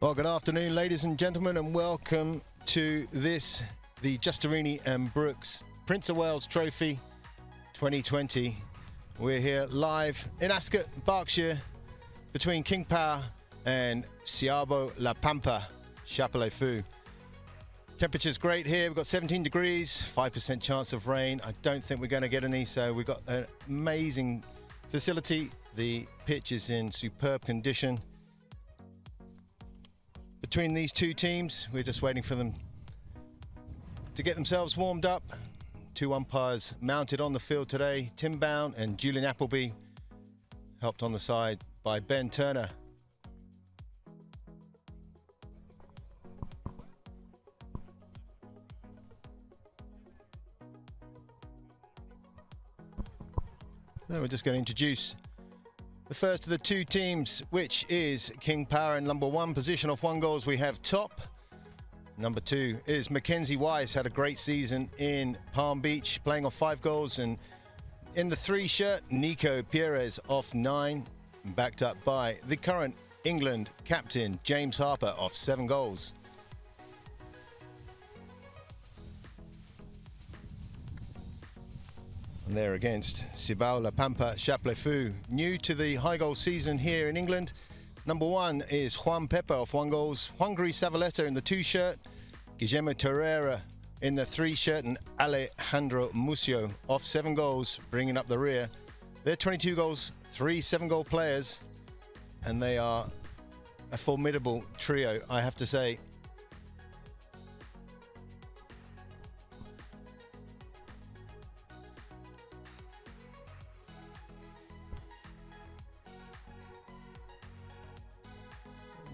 Well, good afternoon, ladies and gentlemen, and welcome to this, the Justerini and Brooks Prince of Wales Trophy 2020. We're here live in Ascot, Berkshire, between King Power and Cibao, La Pampa, Chapelet-Fou. Temperature's great here. We've got 17 degrees, 5% chance of rain. I don't think we're going to get any, so we've got an amazing facility. The pitch is in superb condition. Between these two teams, we're just waiting for them to get themselves warmed up. Two umpires mounted on the field today, Tim Bown and Julian Appleby, helped on the side by Ben Turner. Then we're just going to introduce the first of the two teams, which is King Power in number one position off 1 goals. We have Top. Number 2 is Mackenzie Weiss, had a great season in Palm Beach, playing off 5 goals. And in the 3 shirt, Nico Perez off 9, backed up by the current England captain, James Harper, off 7 goals. And they're against Cibao, La Pampa, Chapelet-Fou. New to the high goal season here in England. Number 1 is Juan Pepa off 1 goals. Hungary Zavaleta in the 2 shirt. Guillermo Torreira in the 3 shirt. And Alejandro Mucio off 7 goals, bringing up the rear. They're 22 goals, 3 7-goal players. And they are a formidable trio, I have to say.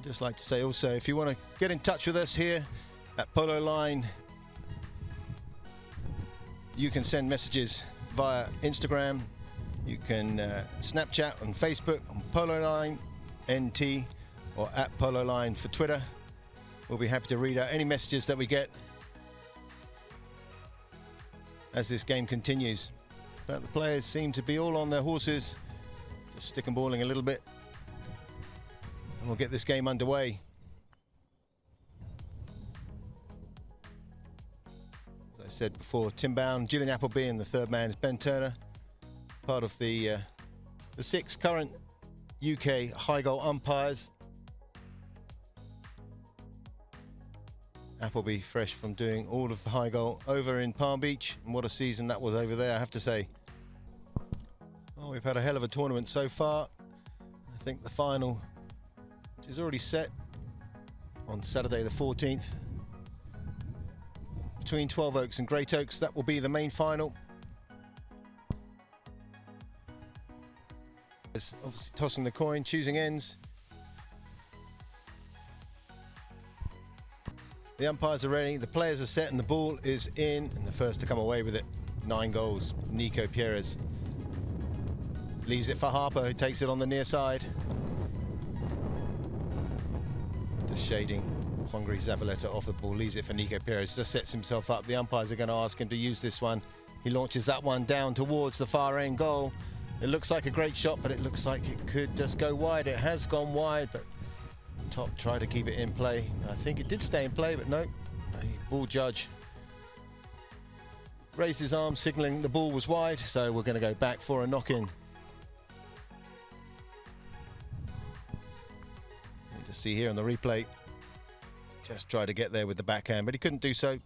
Just like to say also, if you want to get in touch with us here at Polo Line, you can send messages via Instagram, you can Snapchat on Facebook on Polo Line NT, or at Polo Line for Twitter. We'll be happy to read out any messages that we get as this game continues. But the players seem to be all on their horses, just stick and balling a little bit. We'll get this game underway. As I said before, Tim Bown, Julian Appleby, and the third man is Ben Turner, part of the 6 current UK high goal umpires. Appleby fresh from doing all of the high goal over in Palm Beach, and what a season that was over there, I have to say. Well, we've had a hell of a tournament so far. I think the final is already set on Saturday the 14th between 12 Oaks and Great Oaks. That will be the main final. It's obviously tossing the coin, choosing ends. The umpires are ready, the players are set, and the ball is in, and the first to come away with it, 9 goals, Nico Perez. Leaves it for Harper, who takes it on the near side. Shading Hungary Zavaleta off the ball, leaves it for Nico Perez, just sets himself up. The umpires are going to ask him to use this one. He launches that one down towards the far end goal. It looks like a great shot, but it looks like it could just go wide. It has gone wide, but Top tried to keep it in play. I think it did stay in play, but no. The ball judge raised his arm, signalling the ball was wide, so we're going to go back for a knock-in. To see here on the replay, just tried to get there with the backhand, but he couldn't do so.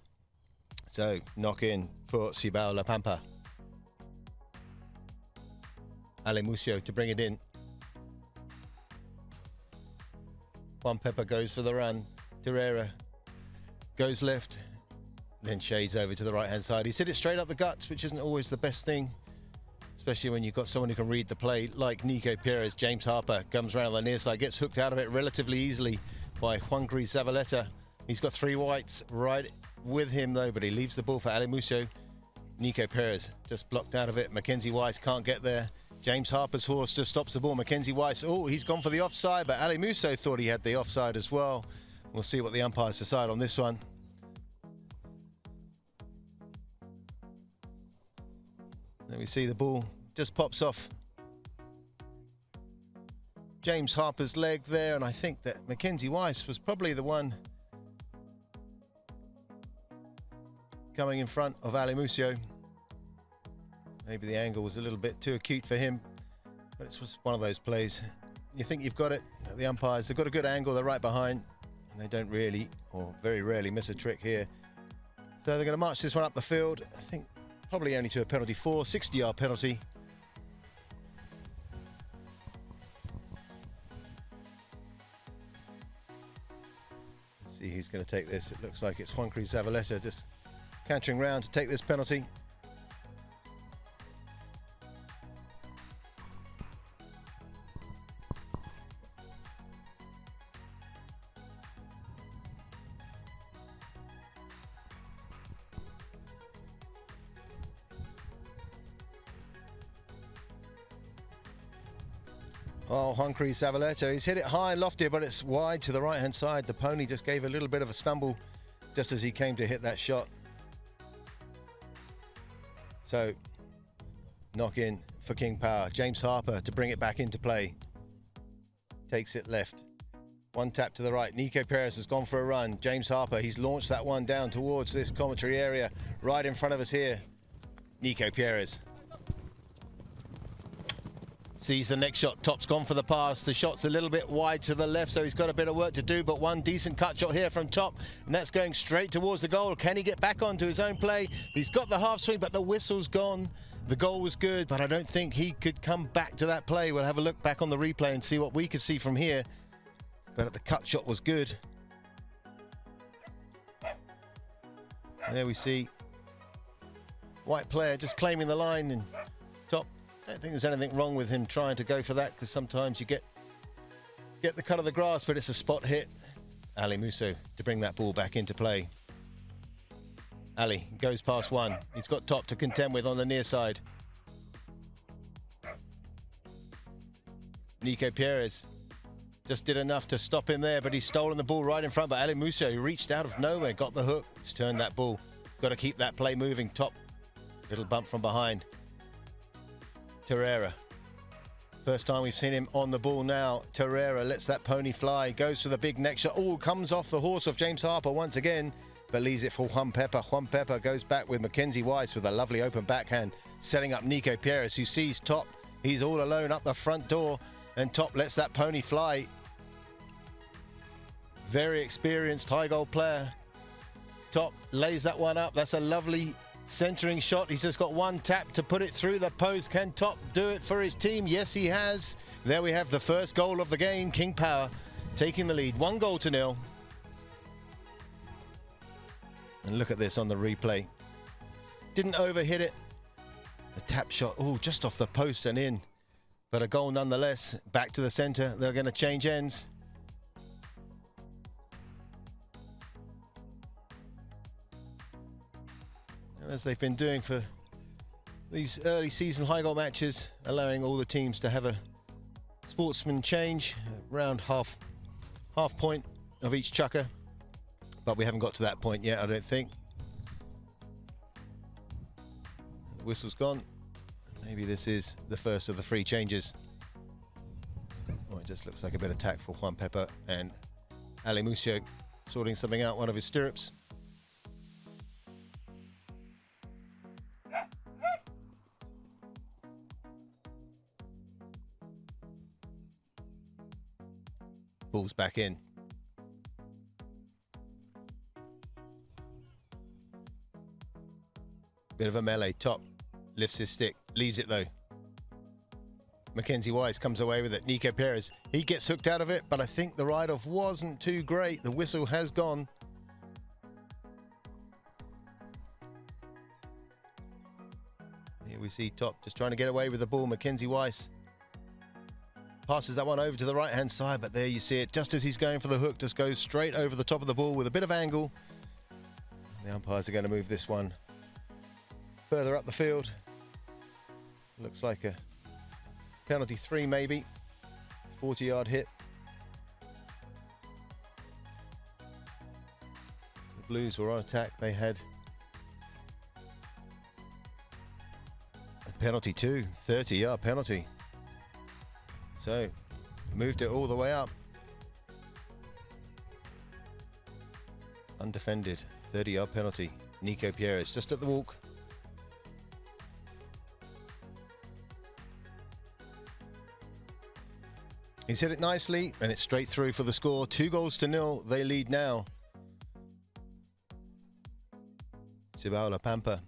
So knock in for Cibao, La Pampa. Ale Mucio to bring it in. Juan Pepa goes for the run. Torreira goes left, then shades over to the right hand side. He's hit it straight up the guts, which isn't always the best thing, especially when you've got someone who can read the play like Nico Perez. James Harper comes around the near side, gets hooked out of it relatively easily by Hungary Zavaleta. He's got 3 whites right with him though, but he leaves the ball for Ale Mucio. Nico Perez just blocked out of it. Mackenzie Weiss can't get there. James Harper's horse just stops the ball. Mackenzie Weiss, oh, he's gone for the offside, but Ale Mucio thought he had the offside as well. We'll see what the umpires decide on this one. Then we see the ball just pops off James Harper's leg there, and I think that Mackenzie Weiss was probably the one coming in front of Ali Musio. Maybe the angle was a little bit too acute for him, but it's one of those plays. You think you've got it, the umpires, they've got a good angle, they're right behind, and they don't really, or very rarely, miss a trick here. So they're going to march this one up the field. I think probably only to a penalty 4, 60-yard penalty. Let's see who's going to take this. It looks like it's Juancri Zavaleta just cantering round to take this penalty. Oh, Juancri Zavaleta, he's hit it high and lofty, but it's wide to the right-hand side. The pony just gave a little bit of a stumble just as he came to hit that shot. So, knock in for King Power. James Harper to bring it back into play. Takes it left. One tap to the right. Nico Perez has gone for a run. James Harper, he's launched that one down towards this commentary area right in front of us here. Nico Perez sees the next shot. Top's gone for the pass. The shot's a little bit wide to the left, so he's got a bit of work to do, but one decent cut shot here from Top, and that's going straight towards the goal. Can he get back onto his own play? He's got the half swing, but the whistle's gone. The goal was good, but I don't think he could come back to that play. We'll have a look back on the replay and see what we can see from here, but the cut shot was good. And there we see white player just claiming the line, and Top, I don't think there's anything wrong with him trying to go for that, because sometimes you get the cut of the grass, but it's a spot hit. Ali Musso to bring that ball back into play. Ali goes past one. He's got Top to contend with on the near side. Nico Perez just did enough to stop him there, but he's stolen the ball right in front. But Ali Musso, who reached out of nowhere, got the hook. He's turned that ball. Got to keep that play moving. Top, little bump from behind. Terrera. First time we've seen him on the ball now. Terrera lets that pony fly, goes for the big next shot. Oh, comes off the horse of James Harper once again, but leaves it for Juan Pepper. Juan Pepper goes back with Mackenzie Weiss with a lovely open backhand, setting up Nico Perez, who sees Top. He's all alone up the front door, and Top lets that pony fly. Very experienced high goal player. Top lays that one up. That's a lovely centering shot. He's just got one tap to put it through the post. Can Top do it for his team? Yes, he has. There we have the first goal of the game. King Power taking the lead, 1-0. And look at this on the replay. Didn't overhit it. The tap shot, oh, just off the post and in. But a goal nonetheless. Back to the center. They're going to change ends. As they've been doing for these early season high goal matches, allowing all the teams to have a sportsman change around half point of each chucker, but we haven't got to that point yet, I don't think. The whistle's gone. Maybe this is the first of the 3 changes. Oh, it just looks like a bit of tack for Juan Pepper, and Ali Musio sorting something out, one of his stirrups. Ball's back in. Bit of a melee. Top lifts his stick, leaves it though. Mackenzie Weiss comes away with it. Nico Perez, he gets hooked out of it, but I think the ride-off wasn't too great. The whistle has gone. Here we see Top just trying to get away with the ball. Mackenzie Weiss passes that one over to the right-hand side, but there you see it. Just as he's going for the hook, just goes straight over the top of the ball with a bit of angle. The umpires are going to move this one further up the field. Looks like a penalty 3 maybe. 40-yard hit. The Blues were on attack. They had a penalty 2, 30-yard penalty. So moved it all the way up. Undefended, 30-yard penalty. Nico Pierres just at the walk. He's hit it nicely, and it's straight through for the score. 2-0. They lead now. Cibao, Pampa.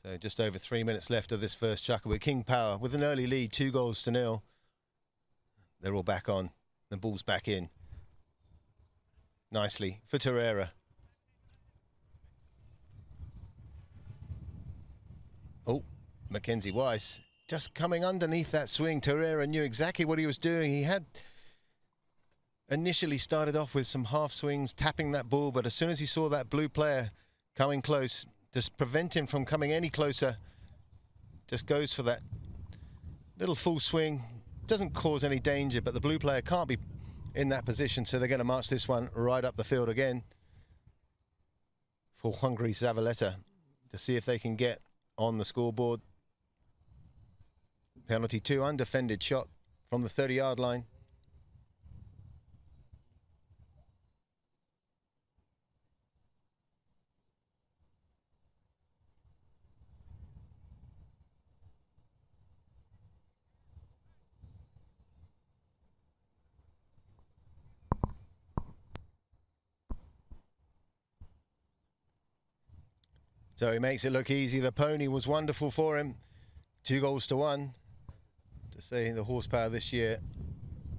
So just over 3 minutes left of this first chucker with King Power with an early lead, 2-0. They're all back on. The ball's back in. Nicely for Torreira. Oh, Mackenzie Weiss just coming underneath that swing. Torreira knew exactly what he was doing. He had initially started off with some half swings, tapping that ball, but as soon as he saw that blue player coming close, just prevent him from coming any closer, just goes for that little full swing. Doesn't cause any danger, but the blue player can't be in that position, so they're going to march this one right up the field again for Hungary Zavaleta to see if they can get on the scoreboard. Penalty 2, undefended shot from the 30-yard line. So he makes it look easy. The pony was wonderful for him. 2-1. To say the horsepower this year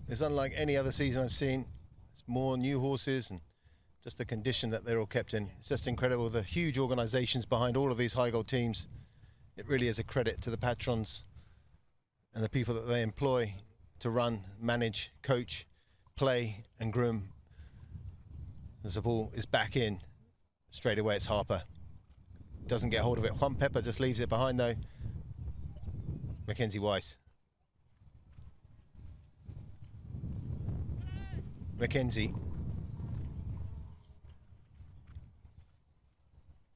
is unlike any other season I've seen. It's more new horses and just the condition that they're all kept in. It's just incredible. The huge organizations behind all of these high gold teams. It really is a credit to the patrons and the people that they employ to run, manage, coach, play and groom. As the ball is back in, straight away it's Harper. Doesn't get hold of it. Juan Pepper just leaves it behind though. Mackenzie Weiss. Mackenzie.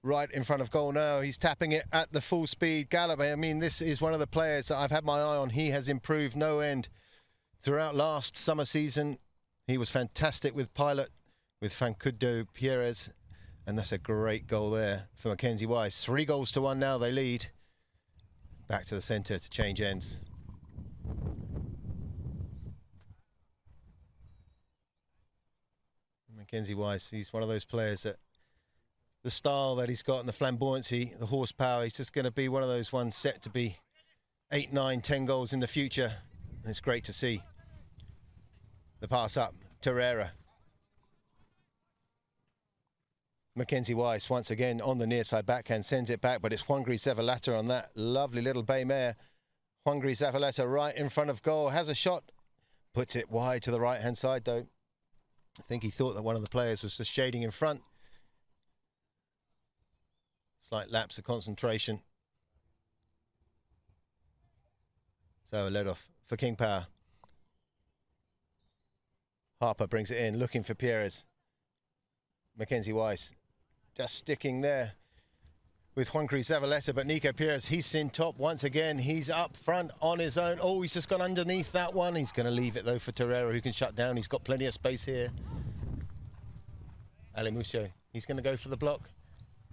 Right in front of goal now. He's tapping it at the full speed gallop. I mean, this is one of the players that I've had my eye on. He has improved no end throughout last summer season. He was fantastic with Pilot, with Fancudo Pierres. And that's a great goal there for Mackenzie Weiss. 3-1 now, they lead. Back to the centre to change ends. Mackenzie Weiss, he's one of those players that the style that he's got and the flamboyancy, the horsepower, he's just going to be one of those ones set to be 8, 9, 10 goals in the future. And it's great to see. The pass up, Torreira. Mackenzie Weiss once again on the near side backhand, sends it back, but it's Hungary Zavaleta on that lovely little bay mare. Hungary Zavaleta right in front of goal, has a shot, puts it wide to the right hand side though. I think he thought that one of the players was just shading in front. Slight lapse of concentration. So a let off for King Power. Harper brings it in, looking for Pierres. Mackenzie Weiss just sticking there with Hungary Zavaleta, but Nico Pierres, he's in top once again. He's up front on his own. Oh, he's just gone underneath that one. He's going to leave it though for Torreira, who can shut down. He's got plenty of space here. Alemusio, he's going to go for the block.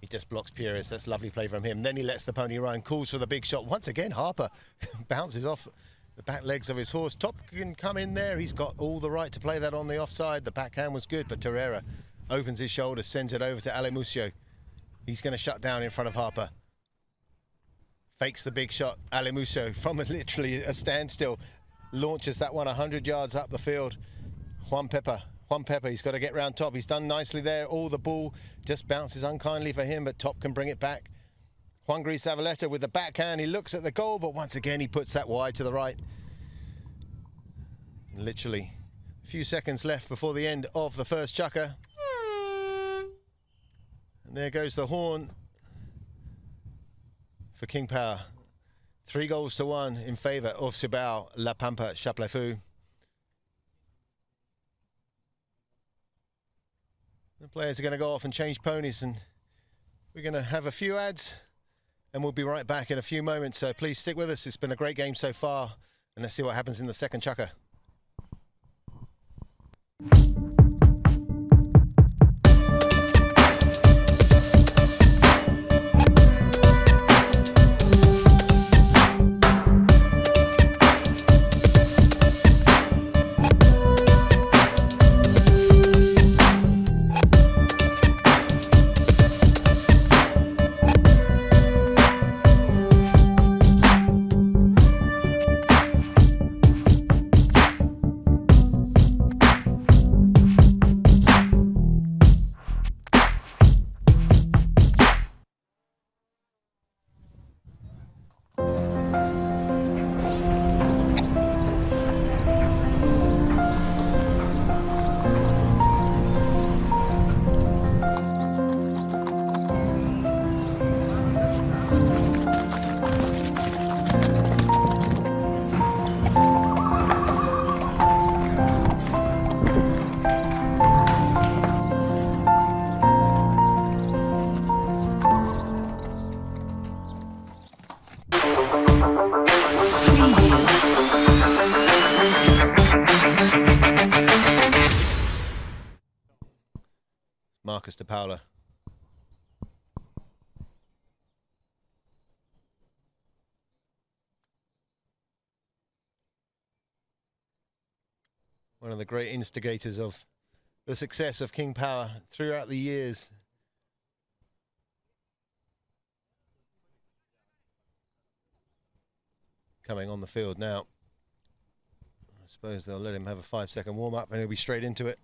He just blocks Pierres. That's lovely play from him. Then he lets the pony run, calls for the big shot. Once again, Harper bounces off the back legs of his horse. Top can come in there. He's got all the right to play that on the offside. The backhand was good, but Torreira opens his shoulders, sends it over to Alemusio. He's going to shut down in front of Harper. Fakes the big shot. Alemusio from literally a standstill launches that one 100 yards up the field. Juan Pepper, he's got to get round Top. He's done nicely there. All the ball just bounces unkindly for him, but Top can bring it back. Hungary Zavaleta with the backhand. He looks at the goal, but once again he puts that wide to the right. Literally a few seconds left before the end of the first chukker. And there goes the horn for King Power. 3-1 in favour of Cibao, La Pampa, Chaplefou. The players are going to go off and change ponies, and we're going to have a few ads, and we'll be right back in a few moments. So please stick with us. It's been a great game so far, and let's see what happens in the second chukker. Marcus de Paula. One of the great instigators of the success of King Power throughout the years. Coming on the field now. I suppose they'll let him have a 5-second warm-up and he'll be straight into it.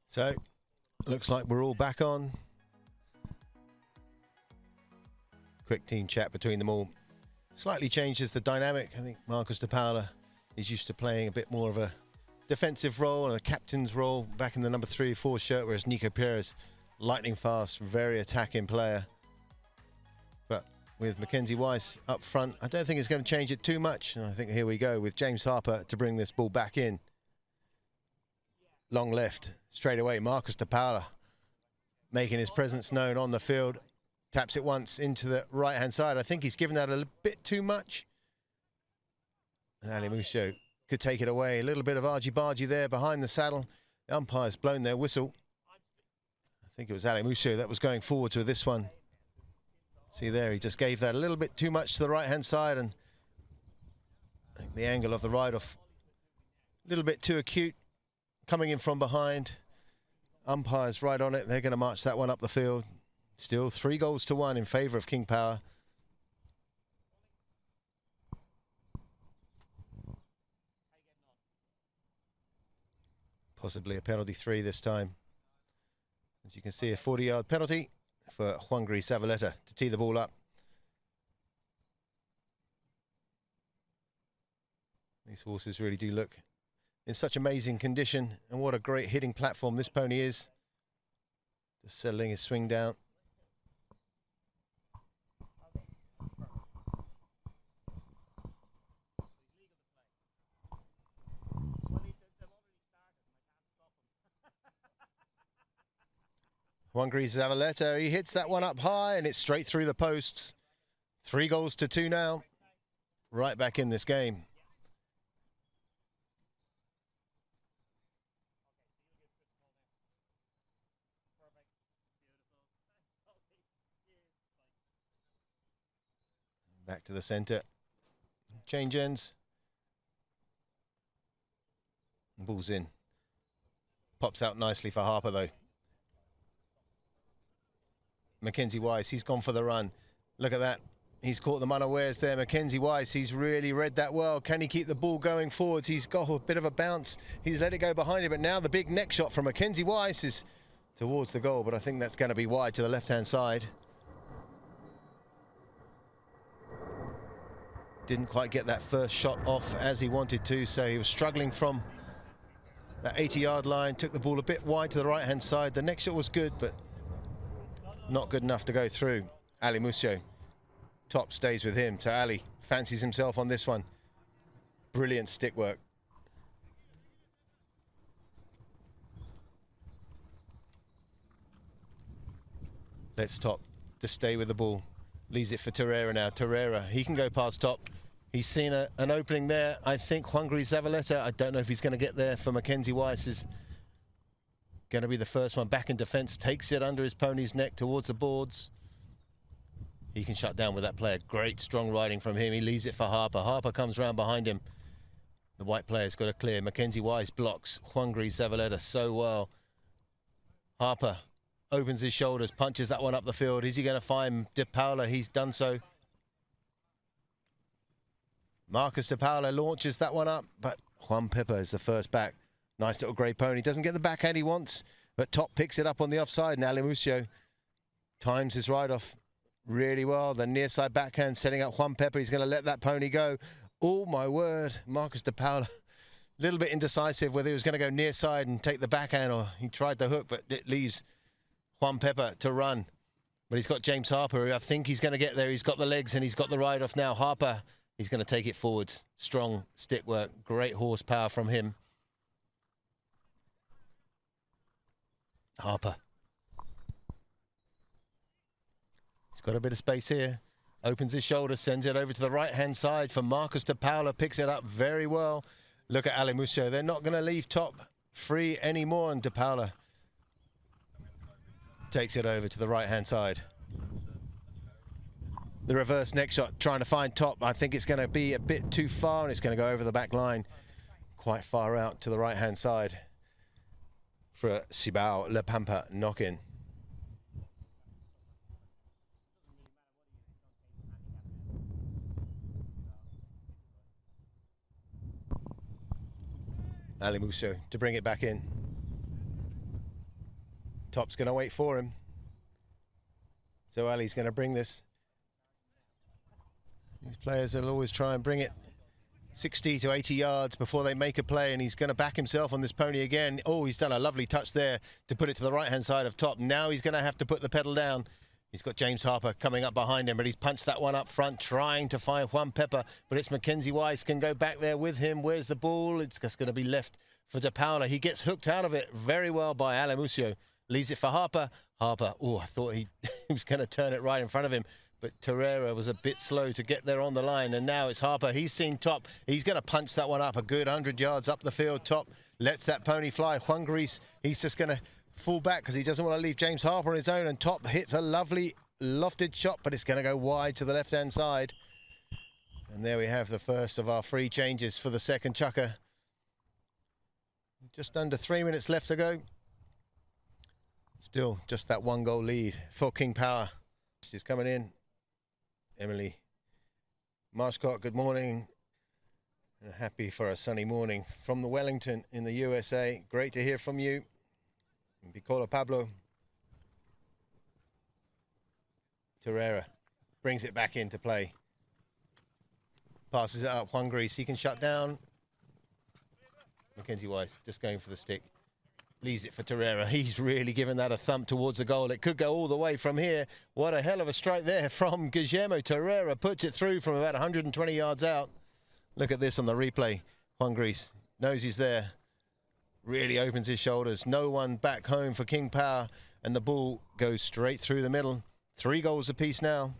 So, looks like we're all back on. Quick team chat between them all. Slightly changes the dynamic. I think Marcus de Paula is used to playing a bit more of a defensive role and a captain's role back in the number 3 or 4 shirt, whereas Nico Perez, lightning fast, very attacking player. But with Mackenzie Weiss up front, I don't think it's going to change it too much. And I think here we go with James Harper to bring this ball back in. Long left, straight away, Marcus de Paula making his presence known on the field. Taps it once into the right-hand side. I think he's given that a bit too much. And Ali Musso could take it away. A little bit of argy-bargy there behind the saddle. The umpire's blown their whistle. I think it was Ali Musso that was going forwards with this one. See there, he just gave that a little bit too much to the right-hand side, and I think the angle of the ride-off a little bit too acute. Coming in from behind, umpires right on it. They're going to march that one up the field. Still 3-1 in favour of King Power. Possibly a penalty 3 this time. As you can see, a 40-yard penalty for Juan Gris Zavaleta to tee the ball up. These horses really do look in such amazing condition, and what a great hitting platform this pony is. Just settling his swing down. Juan Gris Zavaleta, he hits that one up high and it's straight through the posts. 3-2 now. Right back in this game. Back to the centre. Change ends. Ball's in. Pops out nicely for Harper though. Mackenzie Weiss, he's gone for the run. Look at that. He's caught them unawares there. Mackenzie Weiss, he's really read that well. Can he keep the ball going forwards? He's got a bit of a bounce. He's let it go behind him, but now the big neck shot from Mackenzie Weiss is towards the goal, but I think that's going to be wide to the left-hand side. Didn't quite get that first shot off as he wanted to, so he was struggling from that 80-yard line, took the ball a bit wide to the right-hand side. The next shot was good, but not good enough to go through. Ali Musio. Top stays with him. So Ali fancies himself on this one. Brilliant stick work. Let's Top to stay with the ball. Leaves it for Torreira now. Torreira, he can go past Top. He's seen an opening there. I think Juangri Zavaleta, I don't know if he's going to get there for Mackenzie Weiss, is going to be the first one back in defence. Takes it under his pony's neck towards the boards. He can shut down with that player. Great strong riding from him. He leaves it for Harper. Harper comes round behind him. The white player's got to clear. Mackenzie Weiss blocks Juangri Zavaleta so well. Harper opens his shoulders, punches that one up the field. Is he going to find De Paula? He's done so. Marcus De Paula launches that one up, but Juan Pepper is the first back. Nice little grey pony. Doesn't get the backhand he wants, but Top picks it up on the offside. And Ali Musio times his ride off really well. The near side backhand setting up Juan Pepper. He's going to let that pony go. Oh, my word. Marcus De Paula, a little bit indecisive whether he was going to go near side and take the backhand or he tried the hook, but it leaves Juan Pepper to run. But he's got James Harper, who I think he's going to get there. He's got the legs and he's got the ride off now. Harper, he's going to take it forwards. Strong stick work. Great horsepower from him. Harper. He's got a bit of space here. Opens his shoulder, sends it over to the right-hand side for Marcus De Paula. Picks it up very well. Look at Ali Musio. They're not going to leave Top free anymore. And De Paula takes it over to the right-hand side. The reverse neck shot, trying to find Top. I think it's going to be a bit too far, and it's going to go over the back line. Quite far out to the right-hand side for a Cibao La Pampa knock-in. Ali Musio to bring it back in. Top's going to wait for him. So Ali's going to bring this. These players will always try and bring it 60 to 80 yards before they make a play, and he's going to back himself on this pony again. Oh, he's done a lovely touch there to put it to the right-hand side of Top. Now he's going to have to put the pedal down. He's got James Harper coming up behind him, but he's punched that one up front, trying to find Juan Pepper, but it's Mackenzie Weiss can go back there with him. Where's the ball? It's just going to be left for De Paula. He gets hooked out of it very well by Ali Musio. Leaves it for Harper. Harper, oh, I thought he was going to turn it right in front of him, but Torreira was a bit slow to get there on the line, and now it's Harper. He's seen Top. He's going to punch that one up a good 100 yards up the field. Top lets that pony fly. Juangri, he's just going to fall back because he doesn't want to leave James Harper on his own, and Top hits a lovely lofted shot, but it's going to go wide to the left-hand side. And there we have the first of our free changes for the second chukker. Just under 3 minutes left to go. Still just that 1-goal lead for King Power. She's coming in. Emily Marshcott, good morning. And happy for a sunny morning from the Wellington in the USA. Great to hear from you. And Piccolo Pablo. Torreira brings it back into play. Passes it up. Juangri, he can shut down. Mackenzie Weiss just going for the stick. Leaves it for Torreira. He's really given that a thump towards the goal. It could go all the way from here. What a hell of a strike there from Guillermo Torreira. Puts it through from about 120 yards out. Look at this on the replay. Juangri knows he's there. Really opens his shoulders. No one back home for King Power. And the ball goes straight through the middle. 3 goals apiece now.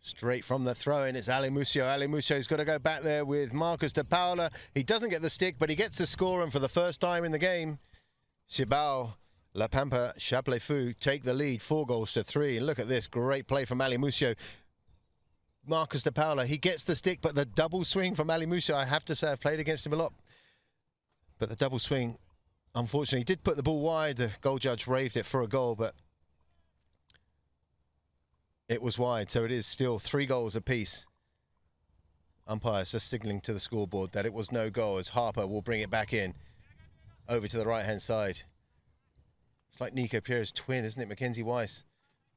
Straight from the throw-in, it's Ali Musio. Ali Musio's got to go back there with Marcus De Paula. He doesn't get the stick, but he gets the score, and for the first time in the game, Cibao La Pampa, Chapley-Fou take the lead, 4-3. And look at this, great play from Ali Musso. Marcus de Paula, he gets the stick, but the double swing from Ali Musso, I have to say, I've played against him a lot. But the double swing, unfortunately, did put the ball wide. The goal judge raved it for a goal, but it was wide. So it is still 3 goals apiece. Umpires are signaling to the scoreboard that it was no goal, as Harper will bring it back in over to the right-hand side. It's like Nico Pierre's twin, isn't it? Mackenzie Weiss.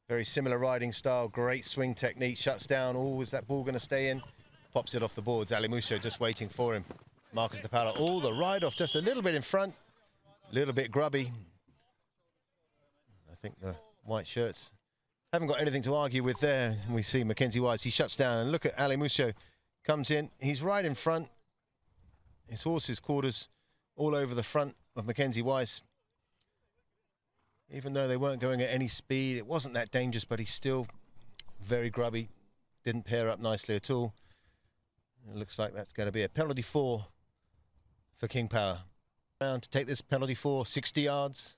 Very similar riding style, great swing technique, shuts down. Oh, is that ball going to stay in? Pops it off the boards. Ali Musso just waiting for him. Marcus de Paula, oh, the ride-off just a little bit in front. A little bit grubby. I think the white shirts haven't got anything to argue with there. We see Mackenzie Weiss, he shuts down. And look at Ali Musso, comes in. He's right in front. His horse's quarters all over the front of Mackenzie Weiss. Even though they weren't going at any speed, it wasn't that dangerous, but he's still very grubby. Didn't pair up nicely at all. It looks like that's going to be a penalty 4 for King Power. Round to take this penalty 4, 60 yards.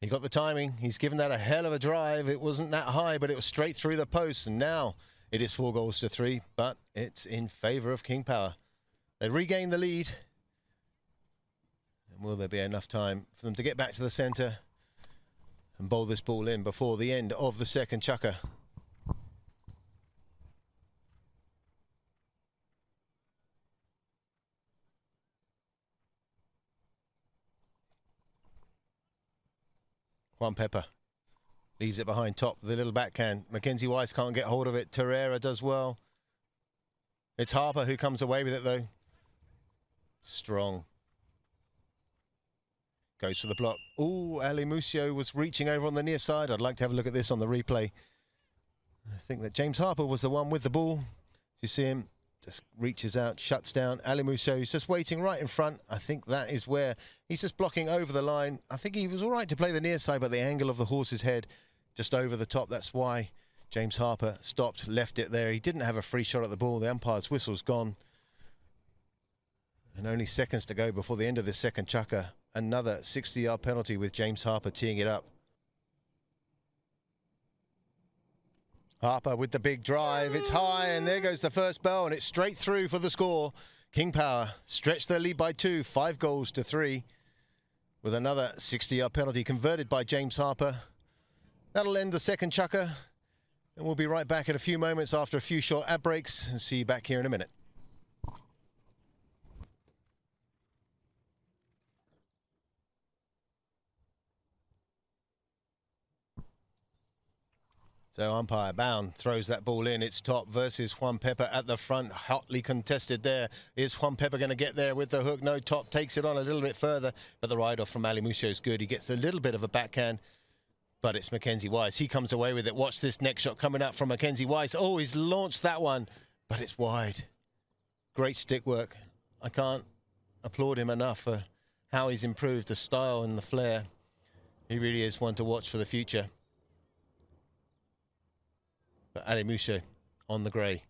He got the timing. He's given that a hell of a drive. It wasn't that high, but it was straight through the post. And now it is 4-3, but it's in favour of King Power. They regain the lead. And will there be enough time for them to get back to the centre and bowl this ball in before the end of the second chukker? Juan Pepper leaves it behind top, the little backhand. Mackenzie Weiss can't get hold of it. Terrera does well. It's Harper who comes away with it, though. Strong. Goes for the block. Oh, Ali Musso was reaching over on the near side. I'd like to have a look at this on the replay. I think that James Harper was the one with the ball. You see him, just reaches out, shuts down. Ali Musso, he's just waiting right in front. I think that is where he's just blocking over the line. I think he was all right to play the near side, but the angle of the horse's head just over the top. That's why James Harper stopped, left it there. He didn't have a free shot at the ball. The umpire's whistle's gone. And only seconds to go before the end of this second chukker. Another 60-yard penalty with James Harper teeing it up. Harper with the big drive. It's high, and there goes the first bell, and it's straight through for the score. King Power stretched their lead by 2, 5-3, with another 60-yard penalty converted by James Harper. That'll end the second chukker, and we'll be right back in a few moments after a few short ad breaks. And see you back here in a minute. So umpire Bound throws that ball in. It's top versus Juan Pepper at the front. Hotly contested there. Is Juan Pepper going to get there with the hook? No, Top takes it on a little bit further. But the ride-off from Ali Musso is good. He gets a little bit of a backhand. But it's Mackenzie Weiss. He comes away with it. Watch this next shot coming up from Mackenzie Weiss. Oh, he's launched that one. But it's wide. Great stick work. I can't applaud him enough for how he's improved the style and the flair. He really is one to watch for the future. But Ali Musso on the grey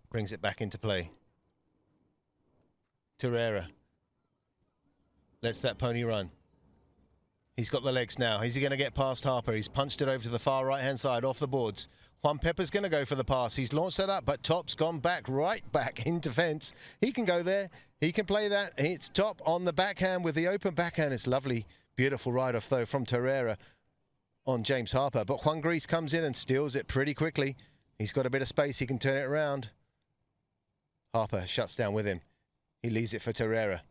brings it back into play. Terrera lets that pony run. He's got the legs now. Is he going to get past Harper? He's punched it over to the far right-hand side off the boards. Juan Pepper's going to go for the pass. He's launched that up, but Top's gone back, right back in defence. He can go there. He can play that. It's Top on the backhand with the open backhand. It's lovely, beautiful ride-off, though, from Terrera on James Harper. But Juan Gris comes in and steals it pretty quickly. He's got a bit of space. He can turn it around. Harper shuts down with him. He leaves it for Terrera.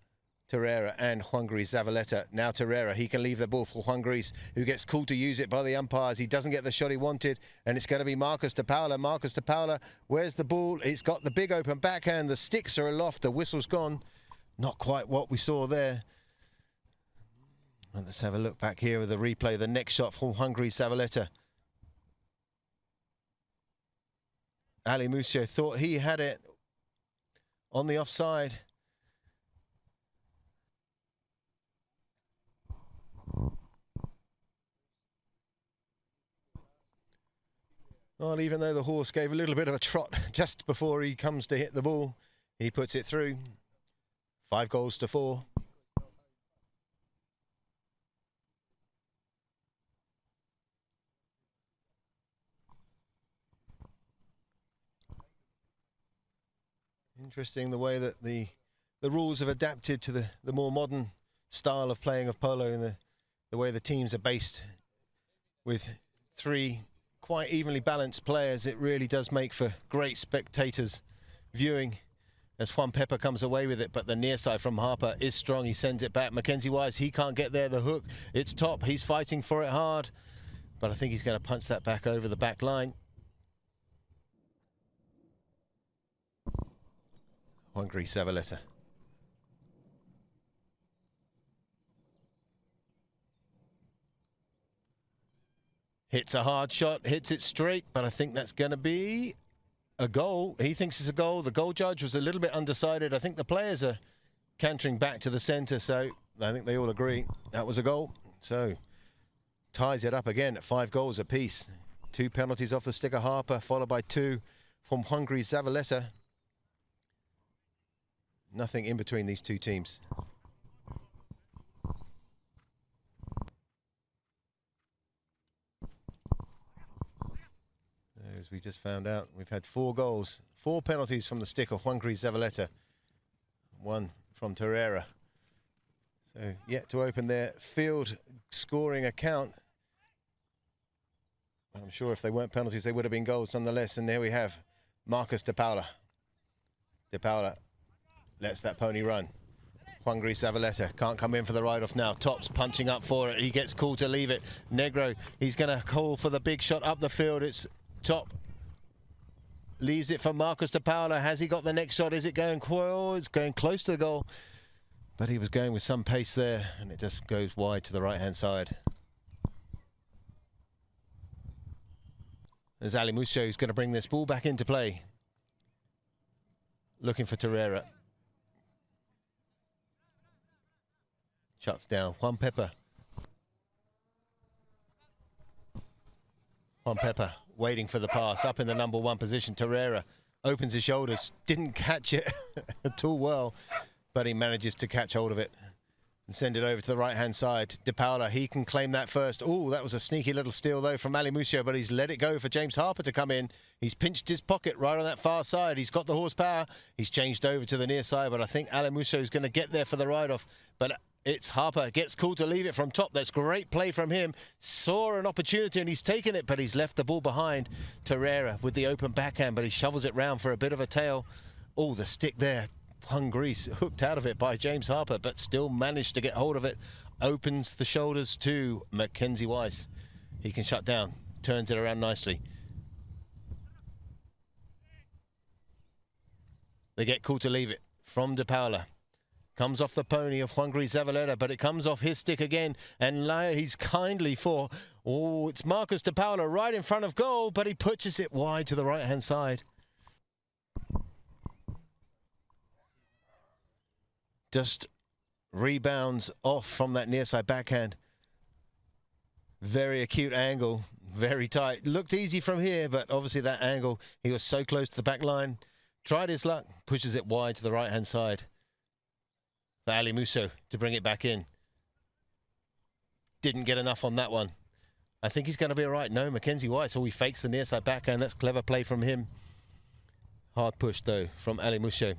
Terrera and Juan Gris Zavaleta. Now Terrera, he can leave the ball for Juan Gris, who gets called to use it by the umpires. He doesn't get the shot he wanted, and it's going to be Marcus de Paula. Marcus de Paula, where's the ball? It's got the big open backhand. The sticks are aloft. The whistle's gone. Not quite what we saw there. And let's have a look back here with the replay. The next shot from Juan Gris Zavaleta. Ali Musso thought he had it on the offside. Well, even though the horse gave a little bit of a trot just before he comes to hit the ball, He puts it through. 5-4. Interesting the way that the rules have adapted to the more modern style of playing of polo, and the way the teams are based with 3 quite evenly balanced players. It really does make for great spectators viewing as Juan Pepper comes away with it, but the near side from Harper is strong. He sends it back. Mackenzie Wise, he can't get there. The hook, it's top. He's fighting for it hard, but I think he's going to punch that back over the back line. Hungry Zavaleta. Hits a hard shot, hits it straight, but I think that's going to be a goal. He thinks it's a goal. The goal judge was a little bit undecided. I think the players are cantering back to the centre, so I think they all agree that was a goal. So ties it up again at 5 goals apiece. 2 penalties off the stick of Harper, followed by 2 from Hungry Zavaleta. Nothing in between these 2 teams. As we just found out, we've had 4 goals, 4 penalties from the stick of Hungry Zavaleta, 1 from Torreira. So yet to open their field scoring account. I'm sure if they weren't penalties, they would have been goals nonetheless. And there we have Marcus De Paula. De Paula lets that pony run. Hungry Zavaleta can't come in for the ride-off now. Top's punching up for it. He gets called to leave it. Negro, he's going to call for the big shot up the field. It's Top. Leaves it for Marcus De Paula. Has he got the next shot? Is it going? Oh, it's going close to the goal. But he was going with some pace there, and it just goes wide to the right-hand side. There's Ali Musso who's going to bring this ball back into play. Looking for Torreira. Shuts down. Juan Pepper. Juan Pepper waiting for the pass. Up in the number 1 position. Torreira opens his shoulders. Didn't catch it at all well, but he manages to catch hold of it and send it over to the right-hand side. De Paula, he can claim that first. Oh, that was a sneaky little steal, though, from Ali Musso, but he's let it go for James Harper to come in. He's pinched his pocket right on that far side. He's got the horsepower. He's changed over to the near side, but I think Ali Musso is going to get there for the ride-off. But it's Harper, gets called to leave it from Top. That's great play from him. Saw an opportunity and he's taken it, but he's left the ball behind. Torreira with the open backhand, but he shovels it round for a bit of a tail. Oh, the stick there. Hungry, hooked out of it by James Harper, but still managed to get hold of it. Opens the shoulders to Mackenzie Wise. He can shut down, turns it around nicely. They get called to leave it from De Paula. Comes off the pony of Hungry Zavaleta, but it comes off his stick again, and he's kindly for, oh, it's Marcus De Paula right in front of goal, but he pushes it wide to the right-hand side. Just rebounds off from that near side backhand. Very acute angle, very tight. Looked easy from here, but obviously that angle, he was so close to the back line. Tried his luck, pushes it wide to the right-hand side. For Ali Musso to bring it back in. Didn't get enough on that one. I think he's going to be all right. No, Mackenzie Wise, so he fakes the near side backhand. That's clever play from him. Hard push, though, from Ali Musso.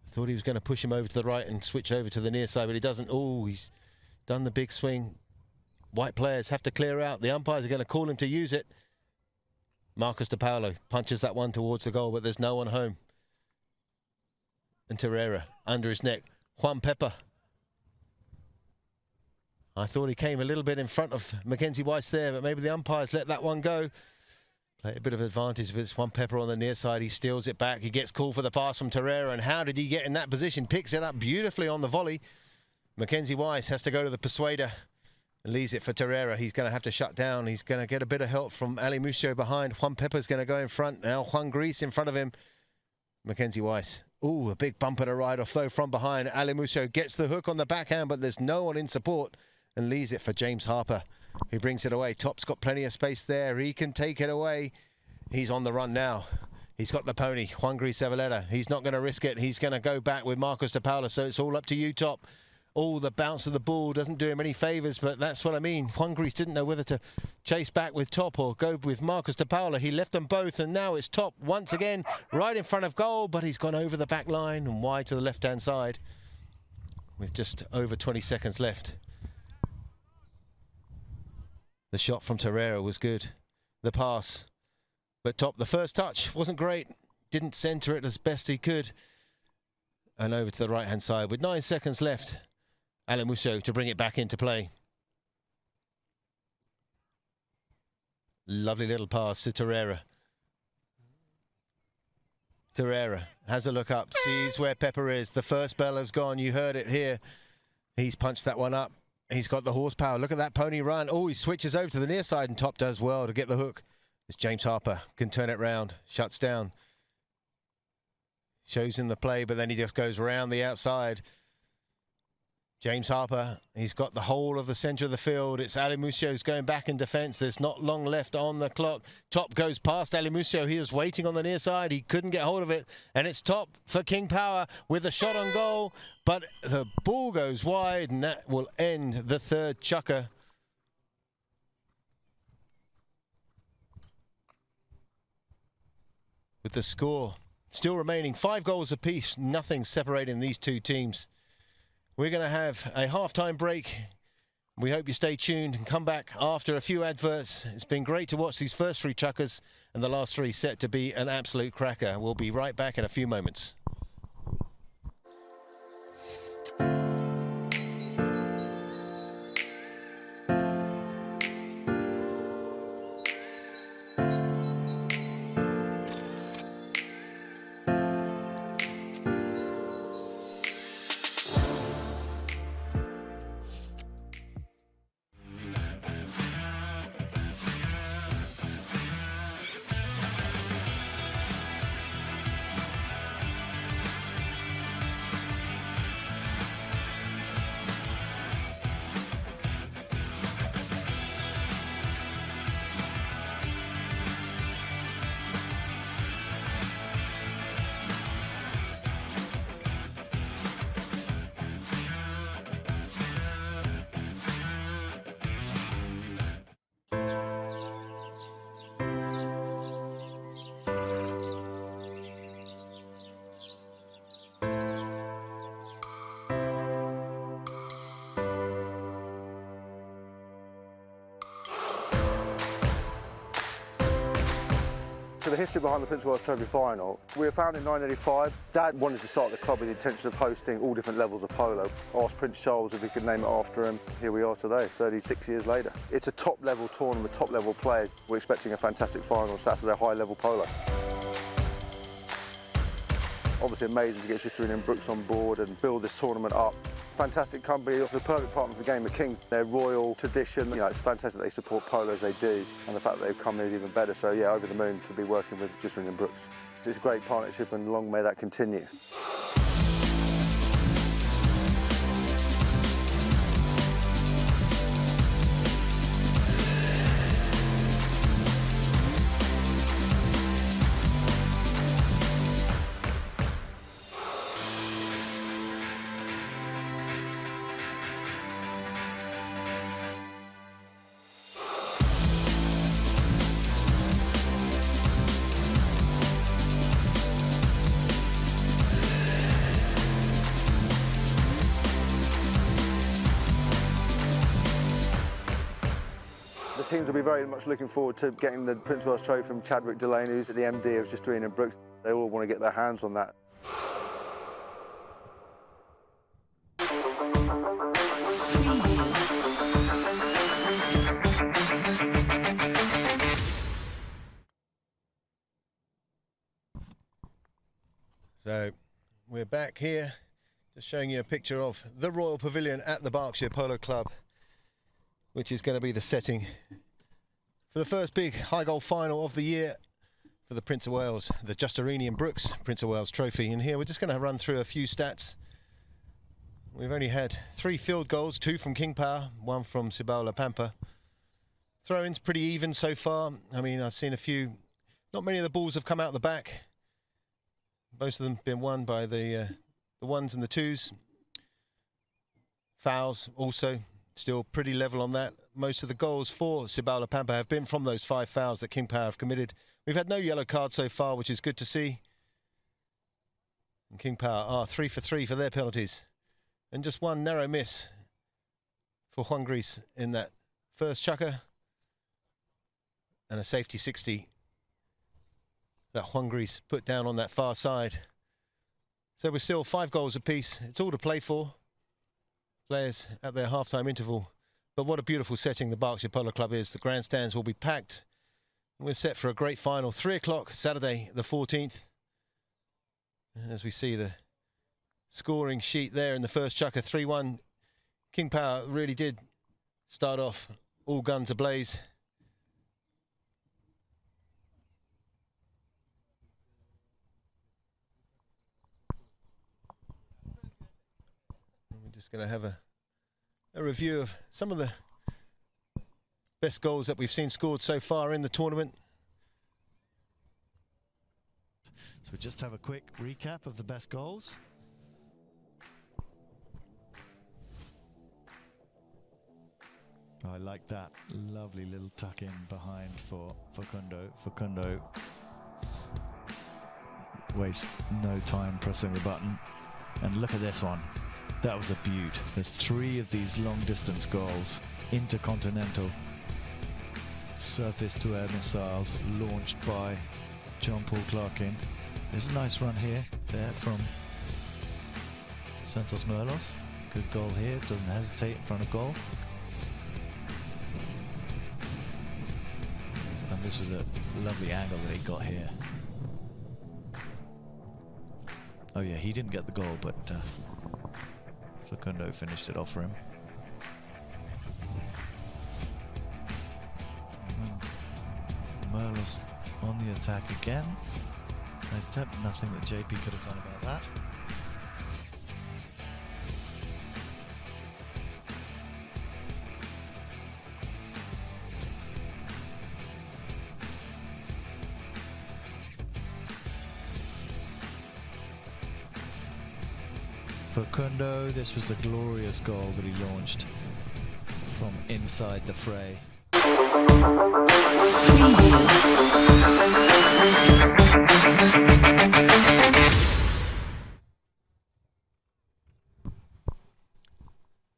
Thought he was going to push him over to the right and switch over to the near side, but he doesn't. Oh, he's done the big swing. White players have to clear out. The umpires are going to call him to use it. Marcus De Paolo punches that one towards the goal, but there's no one home. And Torreira under his neck. Juan Pepper. I thought he came a little bit in front of Mackenzie Wise there, but maybe the umpires let that one go. Play a bit of advantage with Juan Pepper on the near side. He steals it back. He gets called for the pass from Torreira. And how did he get in that position? Picks it up beautifully on the volley. Mackenzie Wise has to go to the persuader and leaves it for Torreira. He's going to have to shut down. He's going to get a bit of help from Ali Musso behind. Juan Pepper's going to go in front. Now Juan Grease in front of him. Mackenzie Wise. Ooh, a big bumper to ride off, though, from behind. Ali Musso gets the hook on the backhand, but there's no one in support and leaves it for James Harper, who brings it away. Top's got plenty of space there. He can take it away. He's on the run now. He's got the pony, Juan Gris Zavaleta. He's not going to risk it. He's going to go back with Marcos de Paula, so it's all up to you, Top. Oh, the bounce of the ball doesn't do him any favours, but that's what I mean. Juan Gris didn't know whether to chase back with Top or go with Marcos de Paula. He left them both, and now it's Top once again right in front of goal, but he's gone over the back line and wide to the left-hand side with just over 20 seconds left. The shot from Torreira was good. The pass. But Top, the first touch wasn't great. Didn't centre it as best he could. And over to the right-hand side with 9 seconds left. Alamuso to bring it back into play. Lovely little pass to Torreira. Torreira has a look up, sees where Pepper is. The first bell has gone. You heard it here. He's punched that one up. He's got the horsepower. Look at that pony run. Oh, he switches over to the near side, and Top does well to get the hook. It's James Harper. Can turn it round. Shuts down. Shows in the play, but then he just goes around the outside. James Harper, he's got the whole of the centre of the field. It's Alimusio's going back in defence. There's not long left on the clock. Top goes past Alimusio. He was waiting on the near side. He couldn't get hold of it. And it's Top for King Power with a shot on goal. But the ball goes wide, and that will end the third chukker. With the score still remaining 5 goals apiece, nothing separating these two teams. We're going to have a half-time break. We hope you stay tuned and come back after a few adverts. It's been great to watch these first 3 chukkers, and the last 3 set to be an absolute cracker. We'll be right back in a few moments. So the history behind the Prince of Wales Trophy final, we were founded in 1985. Dad wanted to start the club with the intention of hosting all different levels of polo. Asked Prince Charles if we could name it after him. Here we are today, 36 years later. It's a top-level tournament, top-level players. We're expecting a fantastic final Saturday, high-level polo. Obviously amazing to get Justine and Brooks on board and build this tournament up. Fantastic company, also the perfect partner for the game of Kings. Their royal tradition, it's fantastic they support polo as they do, and the fact that they've come here is even better. So yeah, over the moon to be working with Justine and Brooks. It's a great partnership, and long may that continue. Teams will be very much looking forward to getting the Prince of Wales Trophy from Chadwick Delaney, who's the MD of Justine and Brooks. They all want to get their hands on that. So we're back here, just showing you a picture of the Royal Pavilion at the Berkshire Polo Club, which is going to be the setting for the first big high goal final of the year for the Prince of Wales, the Justine and Brooks Prince of Wales Trophy. And here we're just going to run through a few stats. We've only had 3 field goals, 2 from King Power, 1 from Cibao Pampa. Throw-ins pretty even so far. I mean, I've seen a few Not many of the balls have come out the back. Most of them been won by the ones and the twos. Fouls also still pretty level on that. Most of the goals for Cibao Pampa have been from those 5 fouls that King Power have committed. We've had no yellow cards so far, which is good to see. And King Power are 3 for 3 for their penalties. And just one narrow miss for Juan Gris in that first chucker. And a safety 60 that Juan Gris put down on that far side. So we're still 5 goals apiece. It's all to play for. Players at their half-time interval. But what a beautiful setting the Berkshire Polo Club is. The grandstands will be packed. We're set for a great final. 3 o'clock, Saturday the 14th. And as we see the scoring sheet there in the first chucker, 3-1. King Power really did start off all guns ablaze. We're just going to have a review of some of the best goals that we've seen scored so far in the tournament. So we just have a quick recap of the best goals. I like that lovely little tuck in behind for Facundo. Facundo wastes no time pressing the button. And look at this one. That was a beaut. There's 3 of these long distance goals, intercontinental surface to air missiles launched by John Paul Clarkin. There's a nice run here, there from Santos Merlos. Good goal here, doesn't hesitate in front of goal. And this was a lovely angle that he got here. Oh yeah, he didn't get the goal, but Facundo finished it off for him. Merlos on the attack again. There's nothing that JP could have done about that. Facundo, this was the glorious goal that he launched from inside the fray.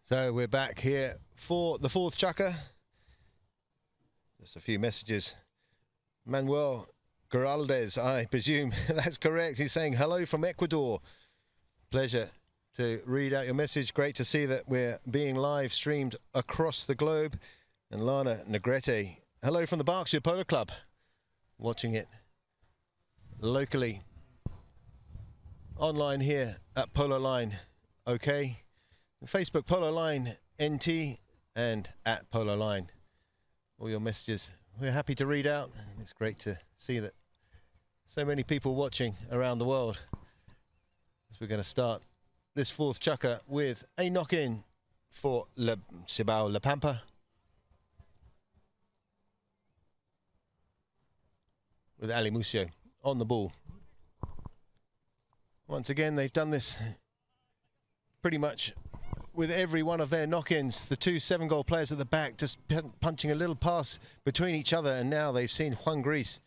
So we're back here for the 4th chucker. Just a few messages. Manuel Geraldes, I presume that's correct. He's saying hello from Ecuador. Pleasure to read out your message. Great to see that we're being live streamed across the globe. And Lana Negrete, hello from the Berkshire Polo Club. Watching it locally. Online here at Polo Line. Okay. Facebook Polo Line NT and at Polo Line. All your messages we're happy to read out. It's great to see that so many people watching around the world. As we're going to start this 4th chucker with a knock-in for Cibao Pampa. With Ali Musio on the ball. Once again, they've done this pretty much with every one of their knock-ins. The 2 7-goal players at the back just punching a little pass between each other, and now they've seen Juan Gris.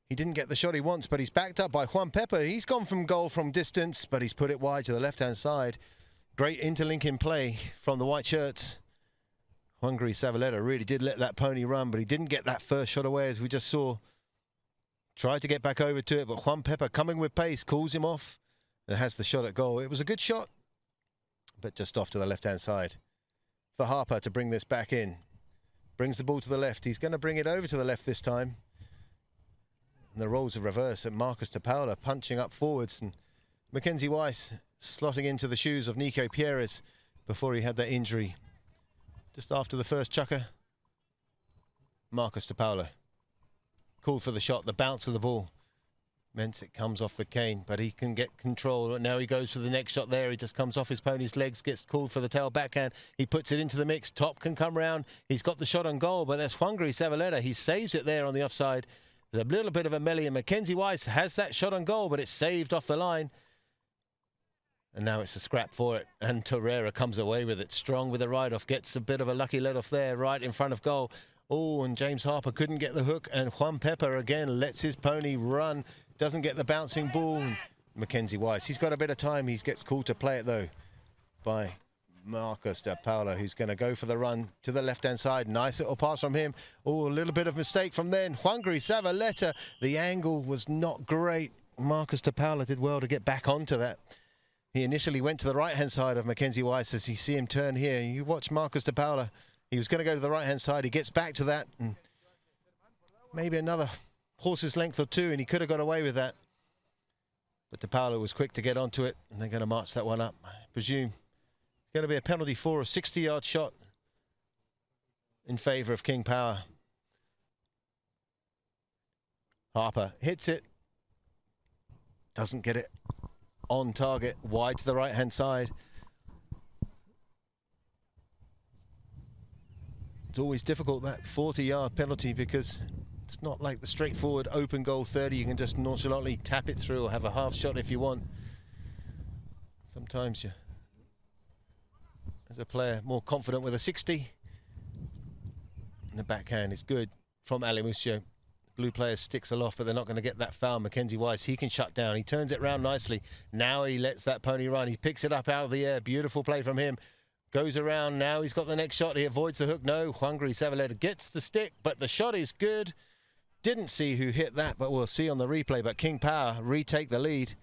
He didn't get the shot he wants, but he's backed up by Juan Pepper. He's gone from goal from distance, but he's put it wide to the left-hand side. Great interlinking play from the white shirts. Juan Gris Zavaleta really did let that pony run, but he didn't get that first shot away, as we just saw. Tried to get back over to it, but Juan Pepper, coming with pace, calls him off and has the shot at goal. It was a good shot, but just off to the left-hand side. For Harper to bring this back in. Brings the ball to the left. He's going to bring it over to the left this time. And the roles are reversed, and Marcus Tapaula punching up forwards, and Mackenzie Weiss slotting into the shoes of Nico Pierres before he had that injury. Just after the first chucker, Marcus Tapaula called for the shot. The bounce of the ball meant it comes off the cane, but he can get control. Now he goes for the next shot there. He just comes off his pony's legs, gets called for the tail backhand. He puts it into the mix. Top can come round. He's got the shot on goal, but that's Juan Gris Zavaleta. He saves it there on the offside, There's a little bit of a melee, and Mackenzie Weiss has that shot on goal, but it's saved off the line. And now it's a scrap for it, and Torreira comes away with it. Strong with the ride-off, gets a bit of a lucky let-off there, right in front of goal. Oh, and James Harper couldn't get the hook, and Juan Pepper again lets his pony run, doesn't get the bouncing ball. Mackenzie Weiss, he's got a bit of time. He gets called to play it, though, by Marcus de Paula, who's going to go for the run to the left-hand side. Nice little pass from him. Oh, a little bit of mistake from then. Juangri Zavaleta, the angle was not great. Marcus de Paula did well to get back onto that. He initially went to the right-hand side of Mackenzie Weiss. As you see him turn here, you watch Marcus de Paula. He was going to go to the right-hand side. He gets back to that, and maybe another horse's length or two, and he could have got away with that. But de Paula was quick to get onto it, and they're going to march that one up. I presume it's going to be a penalty for a 60-yard shot in favour of King Power. Harper hits it. Doesn't get it on target, wide to the right-hand side. It's always difficult, that 40-yard penalty, because it's not like the straightforward open goal 30. You can just nonchalantly tap it through or have a half shot if you want. Sometimes you, as a player, more confident with a 60. And the backhand is good from Ali Muscio. Blue player sticks aloft, but they're not going to get that foul. Mackenzie Weiss, he can shut down. He turns it round nicely. Now he lets that pony run. He picks it up out of the air. Beautiful play from him. Goes around. Now he's got the next shot. He avoids the hook. No, Juangri Zavaleta gets the stick, but the shot is good. Didn't see who hit that, but we'll see on the replay. But King Power retake the lead.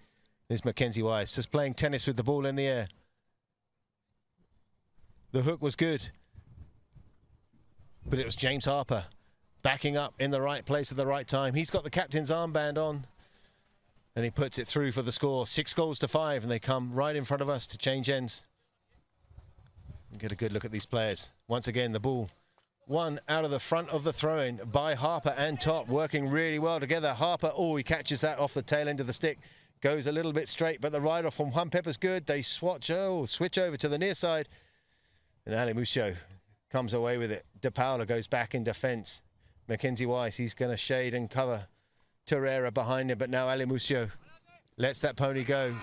There's Mackenzie Weiss just playing tennis with the ball in the air. The hook was good, but it was James Harper backing up in the right place at the right time. He's got the captain's armband on, and he puts it through for the score. 6-5, and they come right in front of us to change ends. And get a good look at these players. Once again, the ball won out of the front of the throw-in by Harper and Top, working really well together. Harper, oh, he catches that off the tail end of the stick. Goes a little bit straight, but the ride-off from Juan Pepper's good. They switch over to the near side. And Ali Muscio comes away with it. De Paula goes back in defence. Mackenzie Weiss, he's going to shade and cover Torreira behind him, but now Ali Muscio lets that pony go.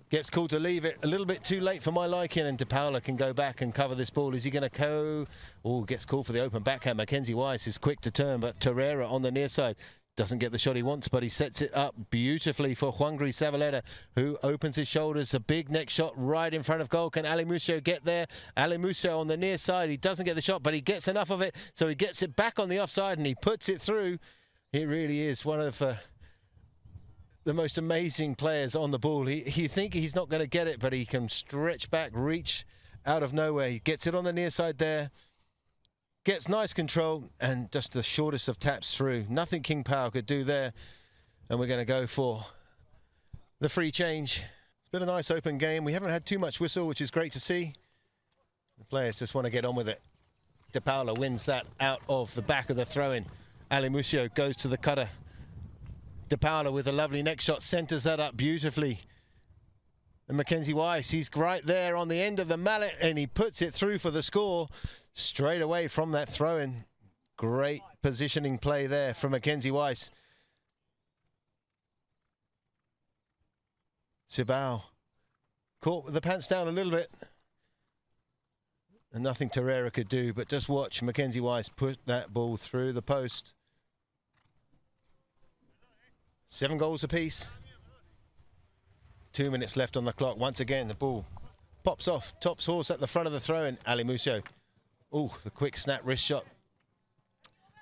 Gets called to leave it a little bit too late for my liking, and De Paula can go back and cover this ball. Is he going to go? Oh, gets called for the open backhand. Mackenzie Weiss is quick to turn, but Torreira on the near side doesn't get the shot he wants, but he sets it up beautifully for Juangri Zavaleta, who opens his shoulders. A big neck shot right in front of goal. Can Ali Muscio get there? Ali Muscio on the near side. He doesn't get the shot, but he gets enough of it, so he gets it back on the offside and he puts it through. He really is one of the most amazing players on the ball. You think he's not going to get it, but he can stretch back, reach out of nowhere. He gets it on the near side there. Gets nice control and just the shortest of taps through. Nothing King Power could do there. And we're going to go for the free change. It's been a nice open game. We haven't had too much whistle, which is great to see. The players just want to get on with it. De Paula wins that out of the back of the throw-in. Ali Muscio goes to the cutter. De Paula with a lovely neck shot centres that up beautifully. And Mackenzie Weiss, he's right there on the end of the mallet, and he puts it through for the score straight away from that throw-in. Great positioning play there from Mackenzie Weiss. Cibao caught with the pants down a little bit. And nothing Torreira could do, but just watch Mackenzie Weiss put that ball through the post. 7 goals apiece. 2 minutes left on the clock. Once again, the ball pops off. Top's horse at the front of the throw-in. Ali Muscio. Oh, the quick snap wrist shot.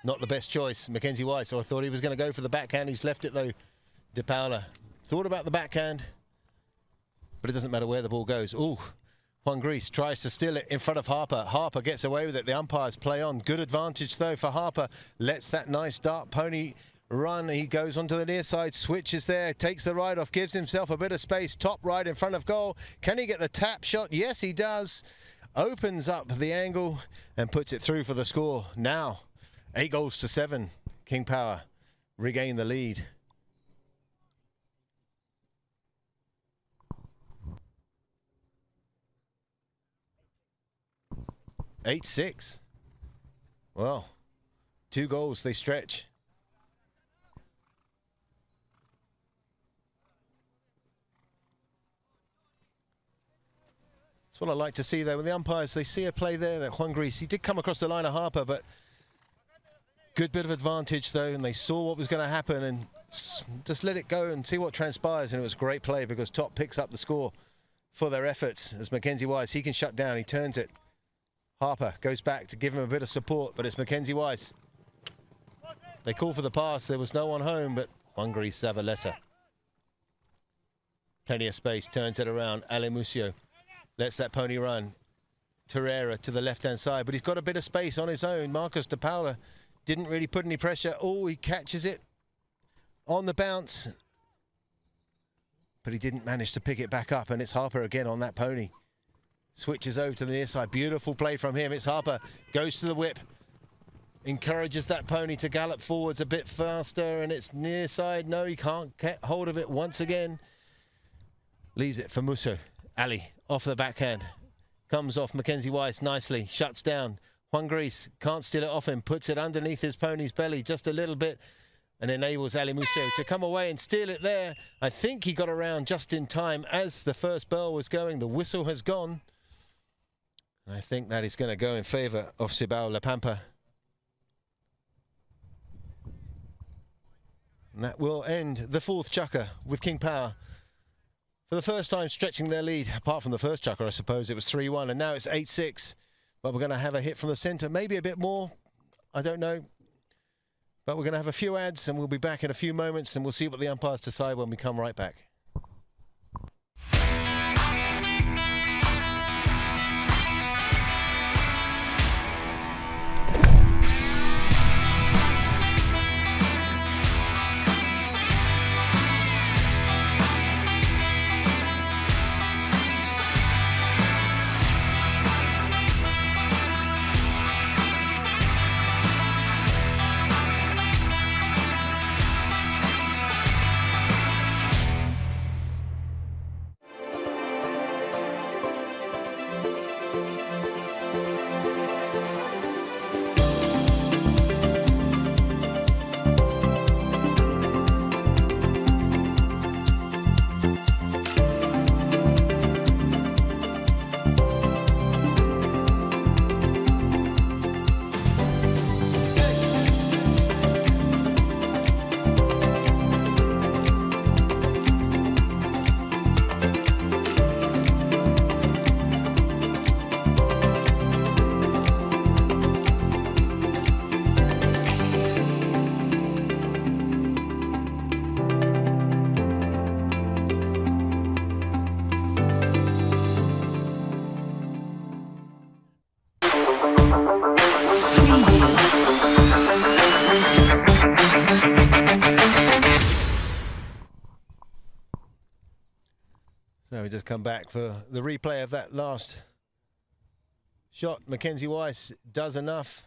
Not the best choice. Mackenzie Weiss, I thought he was going to go for the backhand. He's left it, though. De Paula thought about the backhand, but it doesn't matter where the ball goes. Oh, Juan Gris tries to steal it in front of Harper. Harper gets away with it. The umpires play on. Good advantage, though, for Harper. Lets that nice dark pony run. He goes onto the near side, switches there, takes the ride off, gives himself a bit of space. Top right in front of goal. Can he get the tap shot? Yes, he does. Opens up the angle and puts it through for the score. Now, 8-7. King Power regain the lead. Well, 2 goals, they stretch. That's what I like to see, though. When the umpires, they see a play there that Juan Gris, he did come across the line of Harper, but good bit of advantage, though, and they saw what was going to happen and just let it go and see what transpires. And it was a great play because Top picks up the score for their efforts. As Mackenzie Weiss, he can shut down, he turns it. Harper goes back to give him a bit of support, but it's Mackenzie Weiss. They call for the pass, there was no one home, but Juan Gris Zavaleta. Plenty of space, turns it around. Ale Musio lets that pony run. Torreira to the left-hand side, but he's got a bit of space on his own. Marcos de Paula didn't really put any pressure. Oh, he catches it on the bounce, but he didn't manage to pick it back up, and it's Harper again on that pony. Switches over to the near side. Beautiful play from him. It's Harper. Goes to the whip. Encourages that pony to gallop forwards a bit faster, and it's near side. No, he can't get hold of it once again. Leaves it for Musso. Ali off the backhand. Comes off Mackenzie Weiss nicely. Shuts down. Juan Gris can't steal it off him. Puts it underneath his pony's belly just a little bit and enables Ali Musso to come away and steal it there. I think he got around just in time as the first bell was going. The whistle has gone. And I think that is going to go in favour of Cibao La Pampa. And that will end the fourth chukker with King Power. For the first time stretching their lead, apart from the first chukker, I suppose it was 3-1, and now it's 8-6. But we're going to have a hit from the centre, maybe a bit more, I don't know. But we're going to have a few ads, and we'll be back in a few moments, and we'll see what the umpires decide when we come right back. So we just come back for the replay of that last shot. Mackenzie Weiss does enough,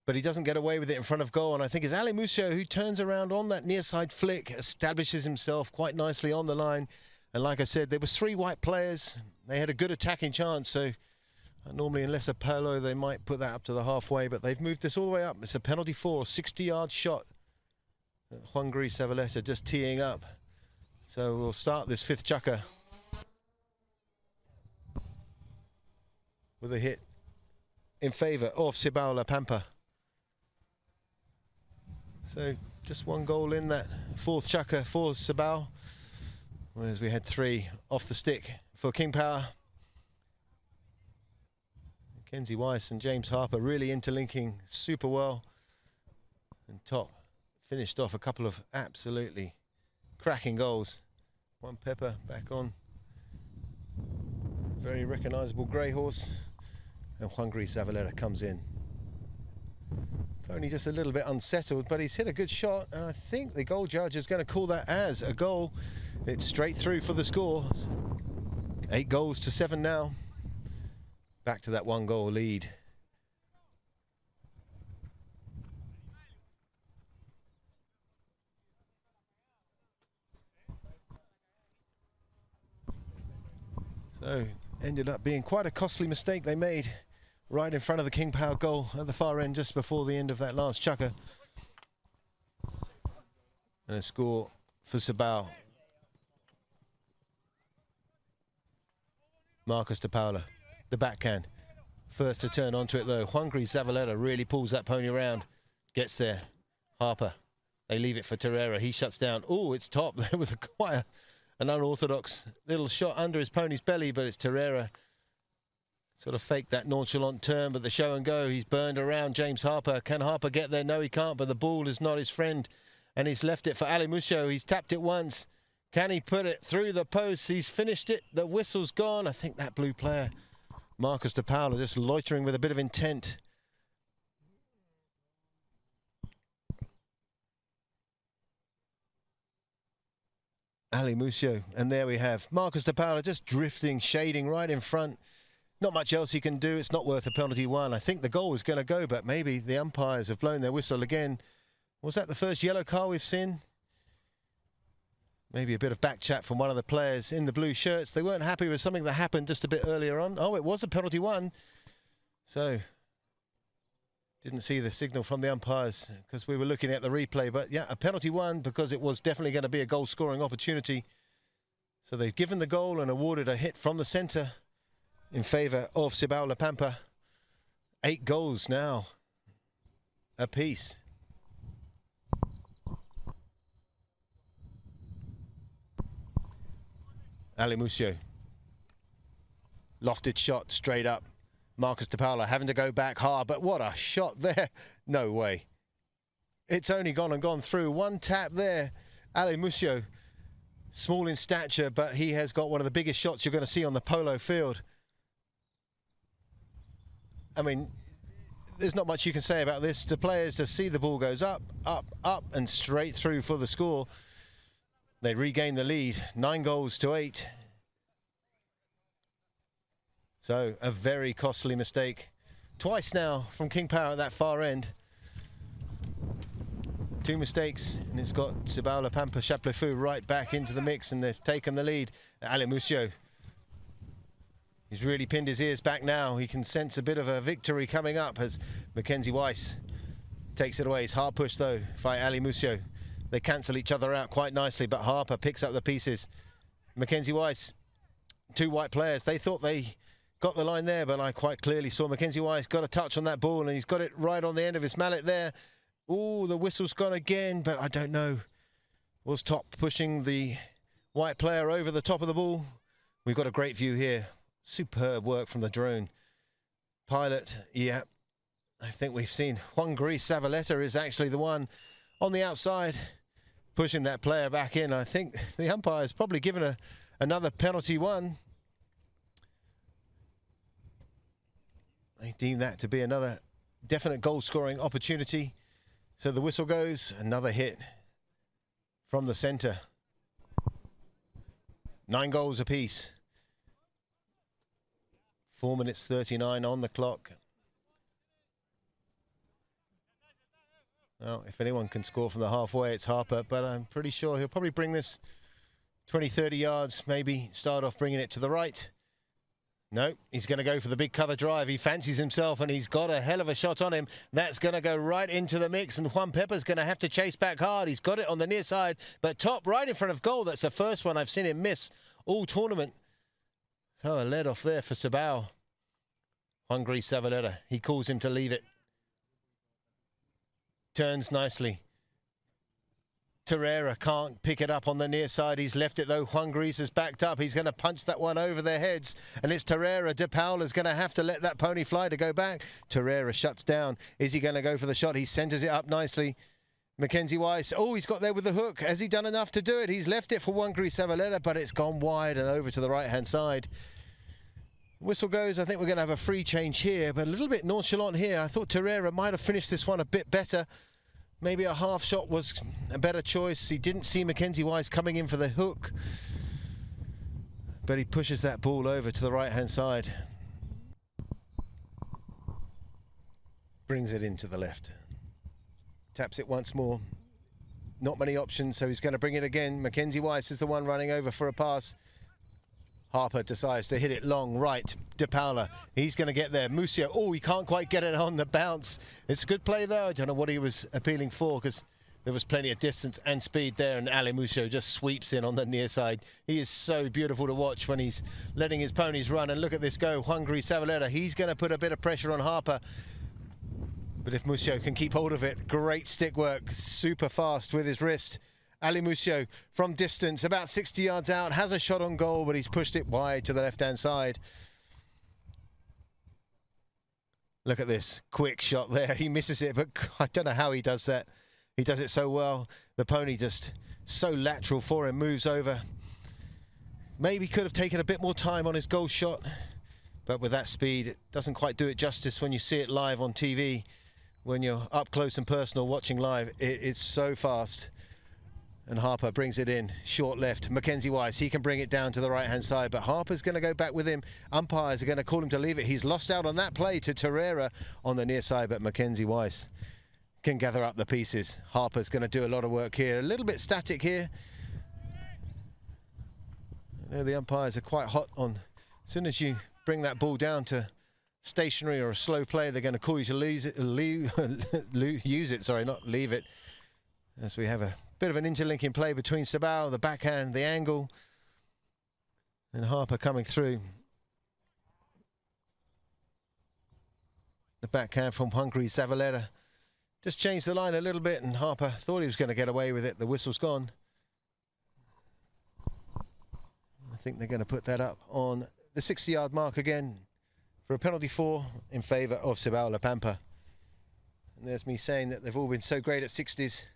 but he doesn't get away with it in front of goal. And I think it's Ali Musio who turns around on that near side flick, establishes himself quite nicely on the line. And like I said, there was 3 white players. They had a good attacking chance. So normally, unless a polo, they might put that up to the halfway, but they've moved this all the way up. It's a penalty for a 60-yard shot. Juan Gris Zavaleta just teeing up. So we'll start this 5th chukker with a hit in favour of Cibao La Pampa. So just 1 goal in that 4th chukker for Cibao, whereas we had 3 off the stick for King Power. Mackenzie Weiss and James Harper really interlinking super well. And Top finished off a couple of absolutely cracking goals. Juan Pepper back on. Very recognisable grey horse. And Juan Gris Zavaleta comes in. Only just a little bit unsettled, but he's hit a good shot, and I think the goal judge is going to call that as a goal. It's straight through for the score. 8 goals to 7 now. Back to that 1 goal lead. So ended up being quite a costly mistake they made right in front of the King Power goal at the far end just before the end of that last chukker. And a score for Cibao. Marcus de Paula, the backhand. First to turn onto it though. Juan-Gris Zavaleta really pulls that pony around. Gets there. Harper. They leave it for Torreira. He shuts down. Oh, it's top there with quite an unorthodox little shot under his pony's belly, but it's Torreira. Sort of faked that nonchalant turn, but the show and go. He's burned around James Harper. Can Harper get there? No, he can't, but the ball is not his friend. And he's left it for Ali Muscio. He's tapped it once. Can he put it through the post? He's finished it. The whistle's gone. I think that blue player, Marcus de Paula, just loitering with a bit of intent. Ali Muscio, and there we have Marcus de Paula just drifting, shading right in front. Not much else he can do. It's not worth a penalty one. I think the goal was going to go, but maybe the umpires have blown their whistle again. Was that the first yellow card we've seen? Maybe a bit of back chat from one of the players in the blue shirts. They weren't happy with something that happened just a bit earlier on. Oh, it was a penalty one. So, didn't see the signal from the umpires because we were looking at the replay. But yeah, a penalty one because it was definitely going to be a goal-scoring opportunity. So they've given the goal and awarded a hit from the centre in favour of Cibao La Pampa. 8 goals now apiece. Ali Muscio. Lofted shot straight up. Marcus de Paula having to go back hard, but what a shot there. No way. It's only gone and gone through. One tap there. Ali Muscio, small in stature, but he has got one of the biggest shots you're going to see on the polo field. I mean, there's not much you can say about this. The players just see the ball goes up, up, up, and straight through for the score. They regain the lead, 9 goals to 8. So a very costly mistake. Twice now from King Power at that far end. 2 mistakes, and it's got Cibao La Pampa Chaplefou right back into the mix, and they've taken the lead. Ali Muscio. He's really pinned his ears back now. He can sense a bit of a victory coming up as Mackenzie Weiss takes it away. It's hard push though by Ali Muscio. They cancel each other out quite nicely, but Harper picks up the pieces. Mackenzie Weiss, 2 white players. They thought they got the line there, but I quite clearly saw Mackenzie Weiss got a touch on that ball, and he's got it right on the end of his mallet there. Oh, the whistle's gone again, but I don't know. Was Top pushing the white player over the top of the ball? We've got a great view here. Superb work from the drone pilot. Yeah, I think we've seen Juan-Gris Zavaleta is actually the one on the outside pushing that player back in. I think the umpire's probably given another penalty one. They deem that to be another definite goal-scoring opportunity. So the whistle goes, another hit from the centre. 9 goals apiece. 4 minutes 39 on the clock. Well, if anyone can score from the halfway, it's Harper, but I'm pretty sure he'll probably bring this 20, 30 yards, maybe start off bringing it to the right. No, he's going to go for the big cover drive. He fancies himself, and he's got a hell of a shot on him. That's going to go right into the mix, and Juan Pepper's going to have to chase back hard. He's got it on the near side, but Top right in front of goal. That's the first one I've seen him miss all tournament. So a lead off there for Cibao. Juan-Gris Zavaleta, he calls him to leave it. Turns nicely. Torreira can't pick it up on the near side. He's left it though. Juan-Gris has backed up. He's going to punch that one over their heads. And it's Torreira. De Paula's going to have to let that pony fly to go back. Torreira shuts down. Is he going to go for the shot? He centres it up nicely. Mackenzie Weiss. Oh, he's got there with the hook. Has he done enough to do it? He's left it for Juan-Gris Zavaleta, but it's gone wide and over to the right-hand side. Whistle goes. I think we're going to have a free change here, but a little bit nonchalant here. I thought Torreira might have finished this one a bit better. Maybe a half shot was a better choice. He didn't see Mackenzie Weiss coming in for the hook, but he pushes that ball over to the right-hand side. Brings it into the left. Taps it once more. Not many options, so he's going to bring it again. Mackenzie Weiss is the one running over for a pass. Harper decides to hit it long right. De Paula, he's going to get there. Muscio, oh, he can't quite get it on the bounce. It's a good play though. I don't know what he was appealing for because There was plenty of distance and speed there, and Ali Musho just sweeps in on the near side. He is so beautiful to watch when he's letting his ponies run. And look at this go, Hungry Savalera. He's going to put a bit of pressure on Harper. But if Musho can keep hold of it, great stick work, super fast with his wrist. Ali Musho from distance, about 60 yards out, has a shot on goal, but he's pushed it wide to the left-hand side. Look at this, quick shot there. He misses it, but I don't know how he does that. He does it so well. The pony just so lateral for him, moves over. Maybe could have taken a bit more time on his goal shot, but with that speed, it doesn't quite do it justice when you see it live on TV. When you're up close and personal watching live, it's so fast. And Harper brings it in, short left. Mackenzie Weiss, he can bring it down to the right-hand side, but Harper's going to go back with him. Umpires are going to call him to leave it. He's lost out on that play to Torreira on the near side, but Mackenzie Weiss can gather up the pieces. Harper's going to do a lot of work here. A little bit static here. I know the umpires are quite hot on, as soon as you bring that ball down to stationary or a slow play, they're going to call you to use it, sorry, not leave it. As we have a bit of an interlinking play between Cibao, the backhand, the angle, and Harper coming through. The backhand from Hungry Savalera just changed the line a little bit, and Harper thought he was going to get away with it. The whistle's gone. I think they're going to put that up on the 60-yard mark again for a penalty 4 in favour of Cibao La Pampa. And there's me saying that they've all been so great at 60s.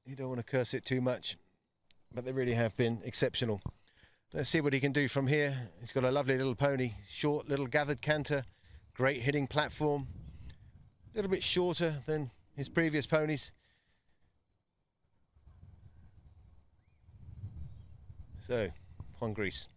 You don't want to curse it too much, but they really have been exceptional. Let's see what he can do from here. He's got a lovely little pony, short little gathered canter, great hitting platform, a little bit shorter than his previous ponies. So, Juan Gris.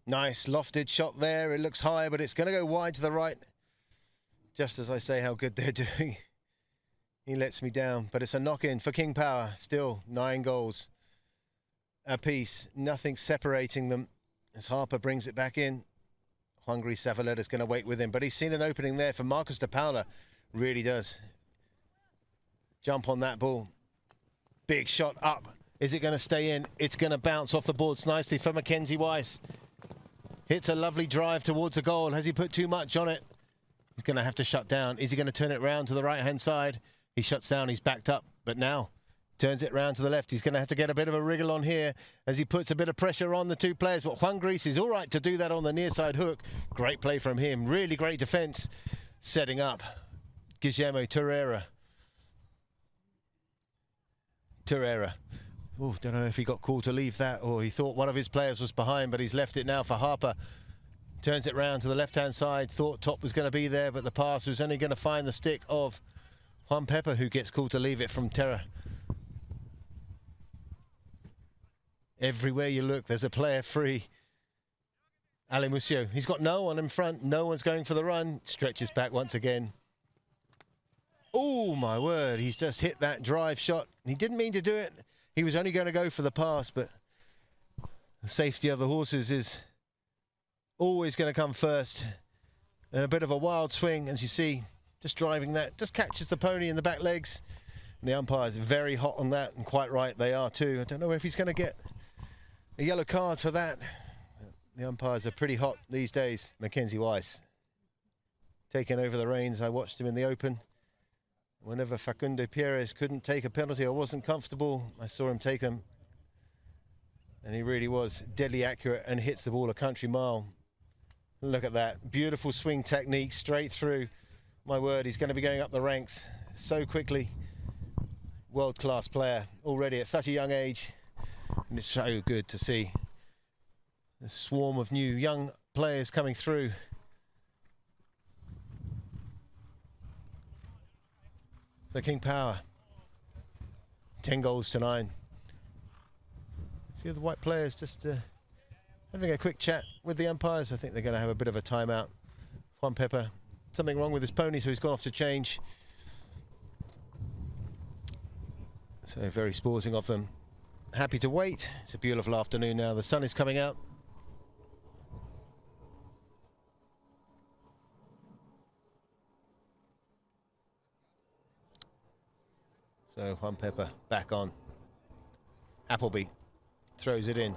Nice lofted shot there. It looks high, but it's going to go wide to the right. Just as I say how good they're doing. He lets me down, but it's a knock-in for King Power. Still 9 goals apiece. Nothing separating them as Harper brings it back in. Hungry Savaleta's going to wait with him, but he's seen an opening there for Marcus de Paula. Really does. Jump on that ball. Big shot up. Is it going to stay in? It's going to bounce off the boards nicely for Mackenzie Weiss. Hits a lovely drive towards the goal. Has he put too much on it? He's going to have to shut down. Is he going to turn it round to the right-hand side? He shuts down. He's backed up, but now turns it round to the left. He's going to have to get a bit of a wriggle on here as he puts a bit of pressure on the two players. But Juan Gris is all right to do that on the near side hook. Great play from him. Really great defence. Setting up Guillermo Torreira. Oh, don't know if he got called to leave that or he thought one of his players was behind, but he's left it now for Harper. Turns it round to the left-hand side. Thought Top was going to be there, but the pass was only going to find the stick of Juan Pepper, who gets called to leave it from Terra. Everywhere you look, there's a player free. Ali Musio, he's got no one in front. No one's going for the run. Stretches back once again. Oh, my word. He's just hit that drive shot. He didn't mean to do it. He was only going to go for the pass, but the safety of the horses is always going to come first. And a bit of a wild swing, as you see, just driving that, just catches the pony in the back legs. And the umpire's very hot on that, and quite right, they are too. I don't know if he's going to get a yellow card for that. The umpires are pretty hot these days. Mackenzie Weiss taking over the reins. I watched him in the Open. Whenever Facundo Perez couldn't take a penalty or wasn't comfortable, I saw him take them. And he really was deadly accurate and hits the ball a country mile. Look at that. Beautiful swing technique straight through. My word, he's going to be going up the ranks so quickly. World-class player already at such a young age. And it's so good to see a swarm of new young players coming through. So King Power, 10 goals to 9. A few of the white players just having a quick chat with the umpires. I think they're going to have a bit of a timeout. Juan Pepper, something wrong with his pony, so he's gone off to change. So very sporting of them. happy to wait. It's a beautiful afternoon now. The sun is coming out. So Juan Pepper back on. Appleby throws it in.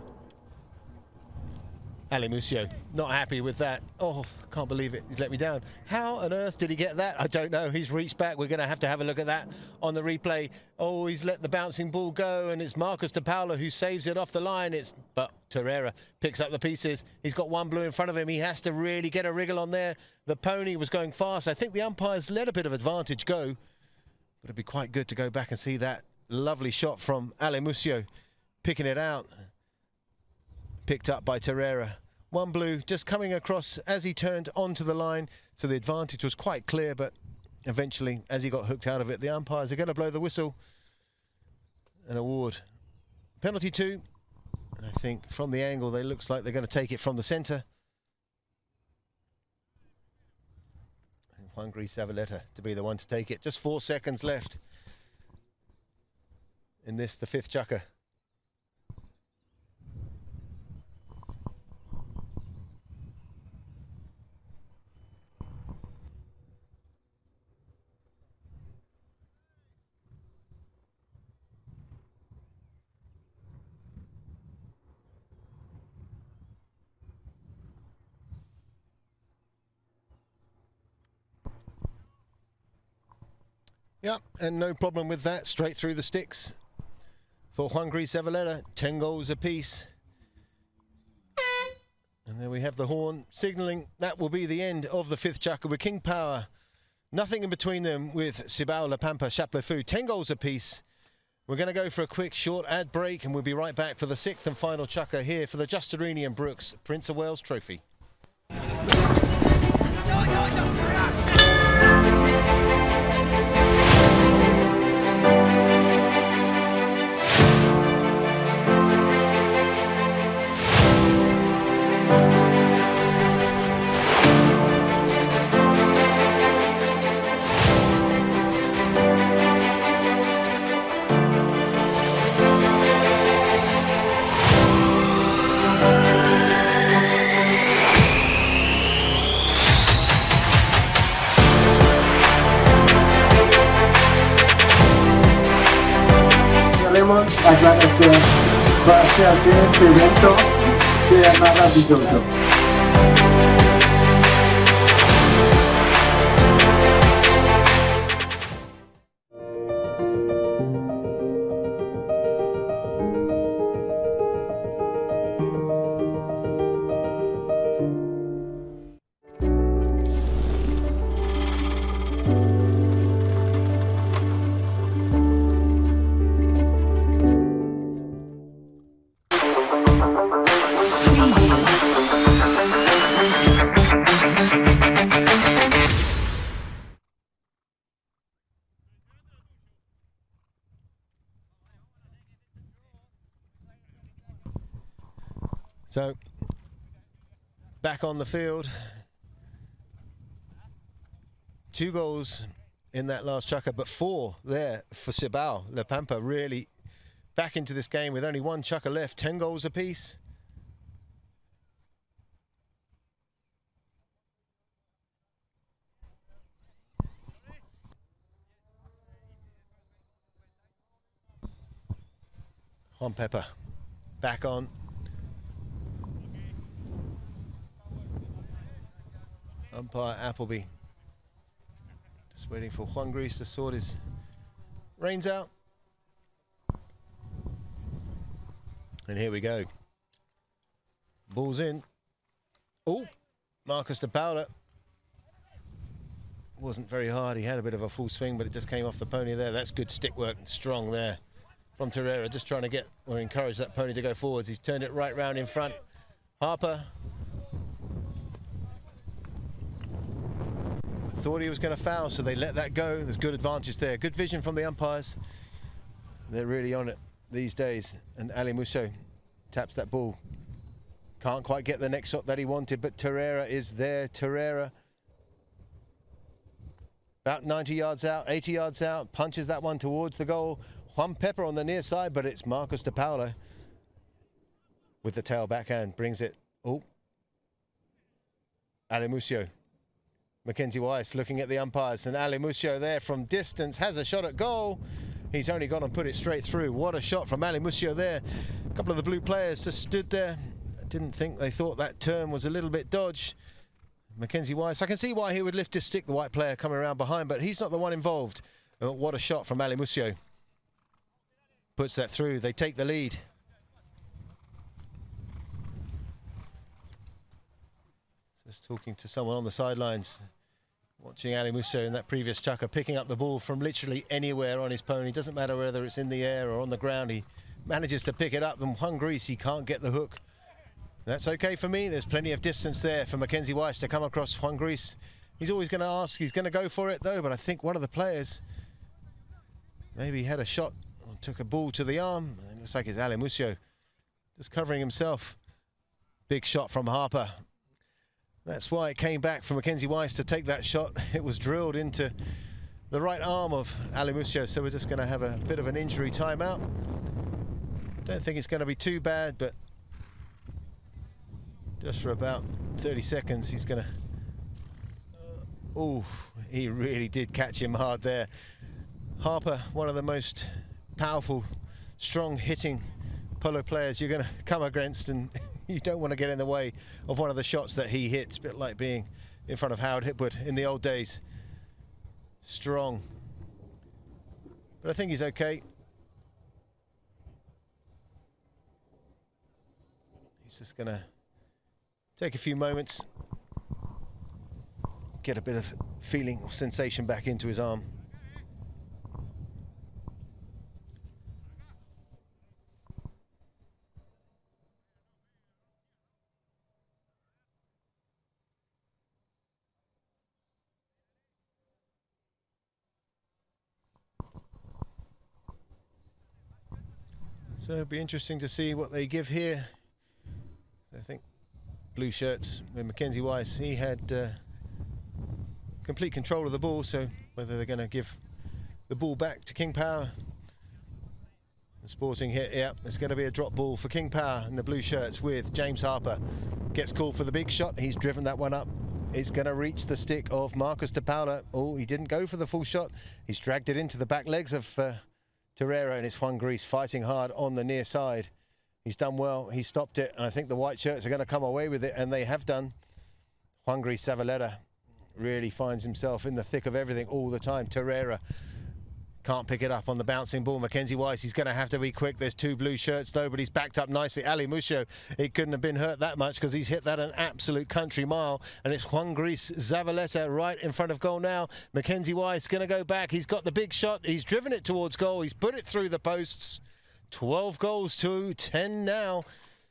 Ali Musio not happy with that. Oh, can't believe it. He's let me down. How on earth did he get that? I don't know. He's reached back. We're going to have a look at that on the replay. Oh, he's let the bouncing ball go, and it's Marcus de Paula who saves it off the line. But Torreira picks up the pieces. He's got one blue in front of him. He has to really get a wriggle on there. The pony was going fast. I think the umpires let a bit of advantage go, but it'd be quite good to go back and see that lovely shot from Ali Musio, picking it out. Picked up by Torreira. One blue just coming across as he turned onto the line. So the advantage was quite clear, but eventually, as he got hooked out of it, the umpires are going to blow the whistle and award penalty 2. And I think from the angle, they looks like they're going to take it from the centre. And Juan Savaleta to be the one to take it. Just 4 seconds left in this, the 5th chukker. Yeah, and no problem with that. Straight through the sticks for Juan Savaleta. 10 goals apiece. And there we have the horn signalling that will be the end of the 5th chukker with King Power. Nothing in between them with Cibao, La Pampa, Chaplefou. 10 goals apiece. We're going to go for a quick short ad break, and we'll be right back for the 6th and final chukker here for the Justerini and Brooks Prince of Wales Trophy. Queremos agradecer para hacer que este evento sea maravilloso. So, back on the field. 2 goals in that last chukker, but 4 there for Cibao. La Pampa really back into this game with only 1 chukker left. 10 goals apiece. Juan Pepper back on. Umpire Appleby just waiting for Juan Gris to sort his reins out. And here we go. Ball's in. Oh, Marcus de Paula. Wasn't very hard. He had a bit of a full swing, but it just came off the pony there. That's good stick work and strong there from Torreira, just trying to get or encourage that pony to go forwards. He's turned it right round in front. Harper thought he was going to foul, so they let that go. There's good advantage there. Good vision from the umpires. They're really on it these days. And Ali Musso taps that ball. Can't quite get the next shot that he wanted, but Torreira is there. Torreira about 90 yards out, 80 yards out, punches that one towards the goal. Juan Pepper on the near side, but it's Marcos de Paula with the tail backhand, brings it. Oh, Alimucio. Mackenzie Weiss looking at the umpires, and Alimucio there from distance has a shot at goal. He's only gone and put it straight through. What a shot from Alimucio there. A couple of the blue players just stood there. Didn't think they thought that turn was a little bit dodged. Mackenzie Weiss, I can see why he would lift his stick, the white player coming around behind, but he's not the one involved. What a shot from Alimucio. Puts that through. They take the lead. Just talking to someone on the sidelines. Watching Alimucio in that previous chukker, picking up the ball from literally anywhere on his pony. Doesn't matter whether it's in the air or on the ground. He manages to pick it up, and Juan Gris, he can't get the hook. That's okay for me. There's plenty of distance there for Mackenzie Weiss to come across Juan Gris. He's always going to ask. He's going to go for it, though, but I think one of the players maybe had a shot, or took a ball to the arm. It looks like it's Alimucio just covering himself. Big shot from Harper. That's why it came back for Mackenzie Weiss to take that shot. It was drilled into the right arm of Alimucio, so we're just going to have a bit of an injury timeout. I don't think it's going to be too bad, but just for about 30 seconds, he's going to... oh, he really did catch him hard there. Harper, one of the most powerful, strong hitting polo players you're going to come against, and you don't want to get in the way of one of the shots that he hits. A bit like being in front of Howard Hipwood in the old days. Strong. But I think he's okay. He's just going to take a few moments, get a bit of feeling or sensation back into his arm. So it'll be interesting to see what they give here. I think blue shirts with Mackenzie Weiss, he had complete control of the ball, so whether they're going to give the ball back to King Power. The Sporting hit, yeah, it's going to be a drop ball for King Power in the blue shirts with James Harper. Gets called for the big shot, he's driven that one up. It's going to reach the stick of Marcos de Paula. Oh, he didn't go for the full shot. He's dragged it into the back legs of Torreira, and it's Juan Gris fighting hard on the near side. He's done well, he stopped it, and I think the white shirts are going to come away with it, and they have done. Juan Gris Zavaleta really finds himself in the thick of everything all the time. Torreira can't pick it up on the bouncing ball. Mackenzie Weiss, he's going to have to be quick. There's two blue shirts, nobody's backed up nicely. Alimucio, it couldn't have been hurt that much because he's hit that an absolute country mile, and it's Juan Gris Zavaleta right in front of goal now. Mackenzie Weiss going to go back. He's got the big shot. He's driven it towards goal. He's put it through the posts. 12 goals to 10 now.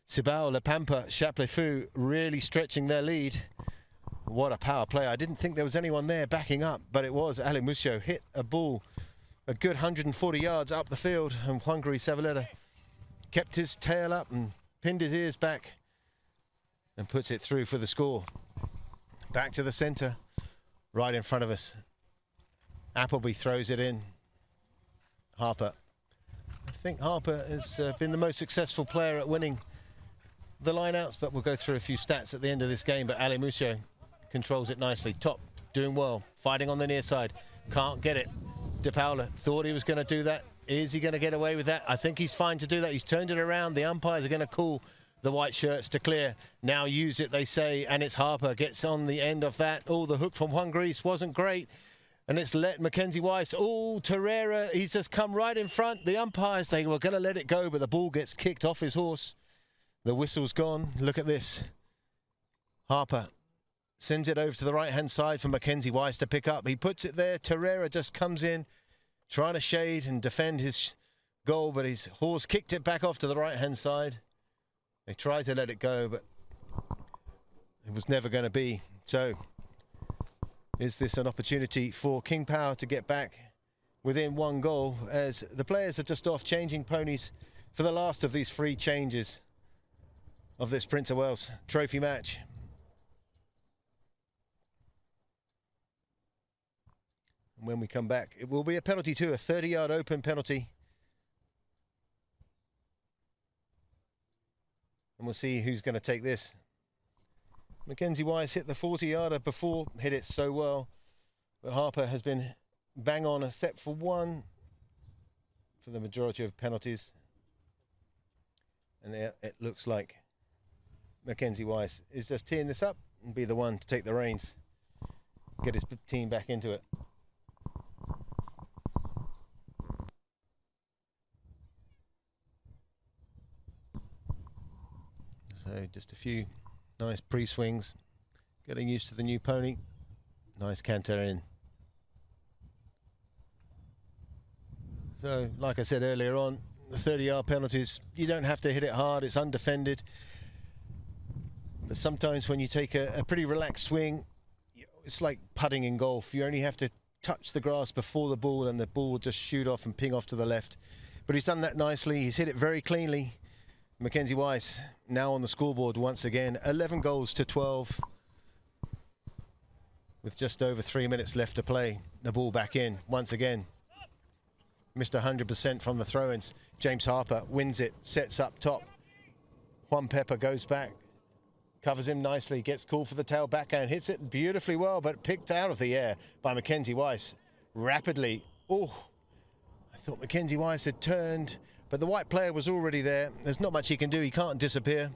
Cibao, La Pampa, Chaplefou really stretching their lead. What a power play. I didn't think there was anyone there backing up, but it was. Alimucio hit a ball a good 140 yards up the field, and Juan Gris Zavaleta kept his tail up and pinned his ears back and puts it through for the score. Back to the centre, right in front of us. Appleby throws it in. Harper. I think Harper has been the most successful player at winning the lineouts, but we'll go through a few stats at the end of this game. But Alimucio controls it nicely. Top, doing well, fighting on the near side. Can't get it. De Paula thought he was going to do that. Is he going to get away with that? I think he's fine to do that. He's turned it around. The umpires are going to call the white shirts to clear. Now use it, they say, and it's Harper gets on the end of that. Oh, the hook from Juan Gris wasn't great. And it's let Mackenzie Weiss. Oh, Torreira, he's just come right in front. The umpires, they were going to let it go, but the ball gets kicked off his horse. The whistle's gone. Look at this. Harper sends it over to the right-hand side for Mackenzie Weiss to pick up. He puts it there. Torreira just comes in, trying to shade and defend his goal, but his horse kicked it back off to the right-hand side. They tried to let it go, but it was never going to be. So, is this an opportunity for King Power to get back within one goal, as the players are just off changing ponies for the last of these free changes of this Prince of Wales trophy match. And when we come back, it will be a penalty too, a 30-yard open penalty we'll see who's going to take this. Mackenzie Wise hit the 40-yarder before, hit it so well. But Harper has been bang on, except for one for the majority of penalties. And it looks like Mackenzie Wise is just teeing this up and be the one to take the reins, get his team back into it. So just a few nice pre-swings, getting used to the new pony. Nice canter in. So, like I said earlier on, the 30-yard penalties, you don't have to hit it hard, it's undefended. But sometimes when you take a pretty relaxed swing, it's like putting in golf. You only have to touch the grass before the ball and the ball will just shoot off and ping off to the left. But he's done that nicely, he's hit it very cleanly. Mackenzie Wise now on the scoreboard once again, 11 goals to 12. With just over 3 minutes left to play, the ball back in once again. Mr. 100% from the throw-ins. James Harper wins it, sets up top. Juan Pepper goes back, covers him nicely, gets called for the tail backhand, hits it beautifully well, but picked out of the air by Mackenzie Wise rapidly. Oh, I thought Mackenzie Wise had turned, but the white player was already there. There's not much he can do, he can't disappear.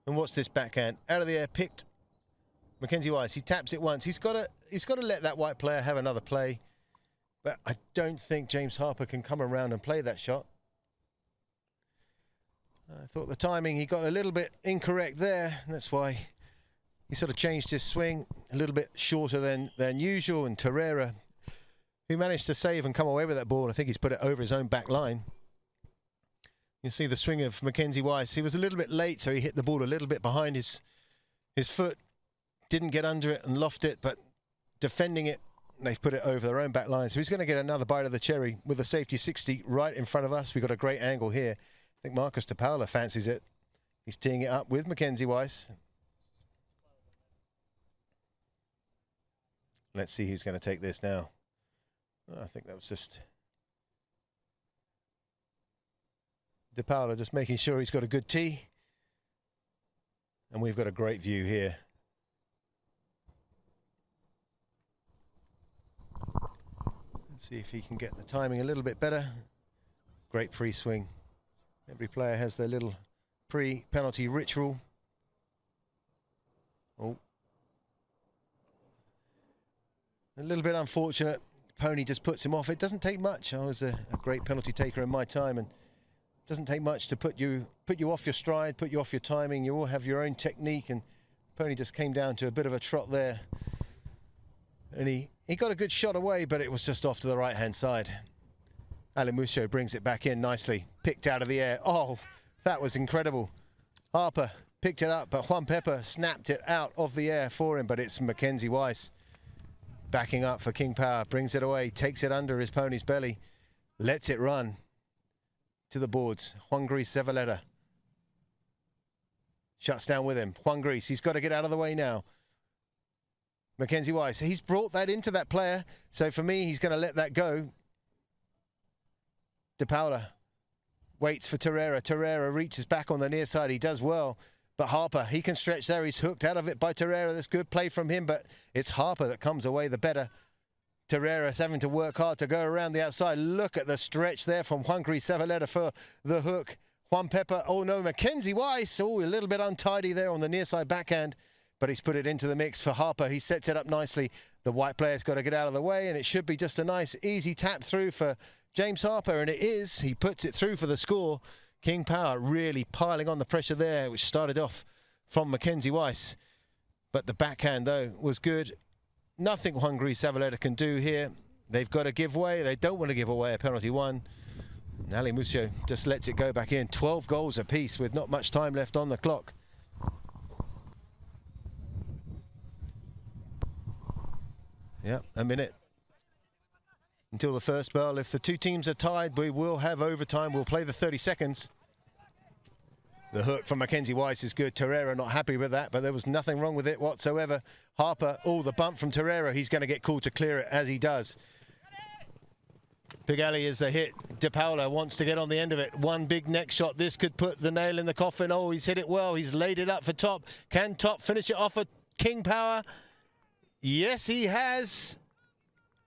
And watch this backhand, out of the air, picked. Mackenzie Wise, he taps it once. He's got to let that white player have another play. But I don't think James Harper can come around and play that shot. I thought the timing, he got a little bit incorrect there. That's why he sort of changed his swing a little bit shorter than usual. And Torreira, who managed to save and come away with that ball, I think he's put it over his own back line. You see the swing of Mackenzie Wise. He was a little bit late, so he hit the ball a little bit behind his foot. Didn't get under it and loft it, but defending it, they've put it over their own back line. So he's going to get another bite of the cherry with the safety 60 right in front of us. We've got a great angle here. I think Marcus DePaula fancies it. He's teeing it up with Mackenzie Wise. Let's see who's going to take this now. I think that was just DePaula just making sure he's got a good tee. And we've got a great view here. Let's see if he can get the timing a little bit better. Great pre-swing. Every player has their little pre-penalty ritual. Oh. A little bit unfortunate. Pony just puts him off. It doesn't take much. I was a great penalty taker in my time, and it doesn't take much to put you off your stride, put you off your timing. You all have your own technique, and Pony just came down to a bit of a trot there. And he got a good shot away, but it was just off to the right-hand side. Alimuso brings it back in nicely, picked out of the air. Oh, that was incredible. Harper picked it up, but Juan Pepper snapped it out of the air for him, but it's Mackenzie Wise backing up for King Power, brings it away, takes it under his pony's belly, lets it run to the boards. Juan Gris Zavaleta shuts down with him. Juan Gris, he's got to get out of the way now. Mackenzie Wise, he's brought that into that player, so for me, he's going to let that go. DePaula waits for Torreira. Torreira reaches back on the near side. He does well, but Harper, he can stretch there. He's hooked out of it by Torreira. That's good play from him, but it's Harper that comes away the better. Torreira's having to work hard to go around the outside. Look at the stretch there from Juan Gris Zavaleta for the hook. Juan Pepper, oh no, Mackenzie Wise, oh, a little bit untidy there on the near side backhand, but he's put it into the mix for Harper. He sets it up nicely. The white player's got to get out of the way, and it should be just a nice, easy tap through for James Harper, and it is. He puts it through for the score. King Power really piling on the pressure there, which started off from Mackenzie Wise. But the backhand, though, was good. Nothing Juan Gris Zavaleta can do here. They've got to give way. They don't want to give away a penalty one. Ali Musio just lets it go back in. 12 goals apiece with not much time left on the clock. Yeah, a minute until the first bell. If the two teams are tied, we will have overtime. We'll play the 30 seconds. The hook from Mackenzie Wise is good. Torreira not happy with that, but there was nothing wrong with it whatsoever. Harper, oh, the bump from Torreira. He's going to get called to clear it, as he does. Big Ali is the hit. De Paula wants to get on the end of it. One big neck shot. This could put the nail in the coffin. Oh, he's hit it well. He's laid it up for Top. Can Top finish it off for King Power? Yes, he has.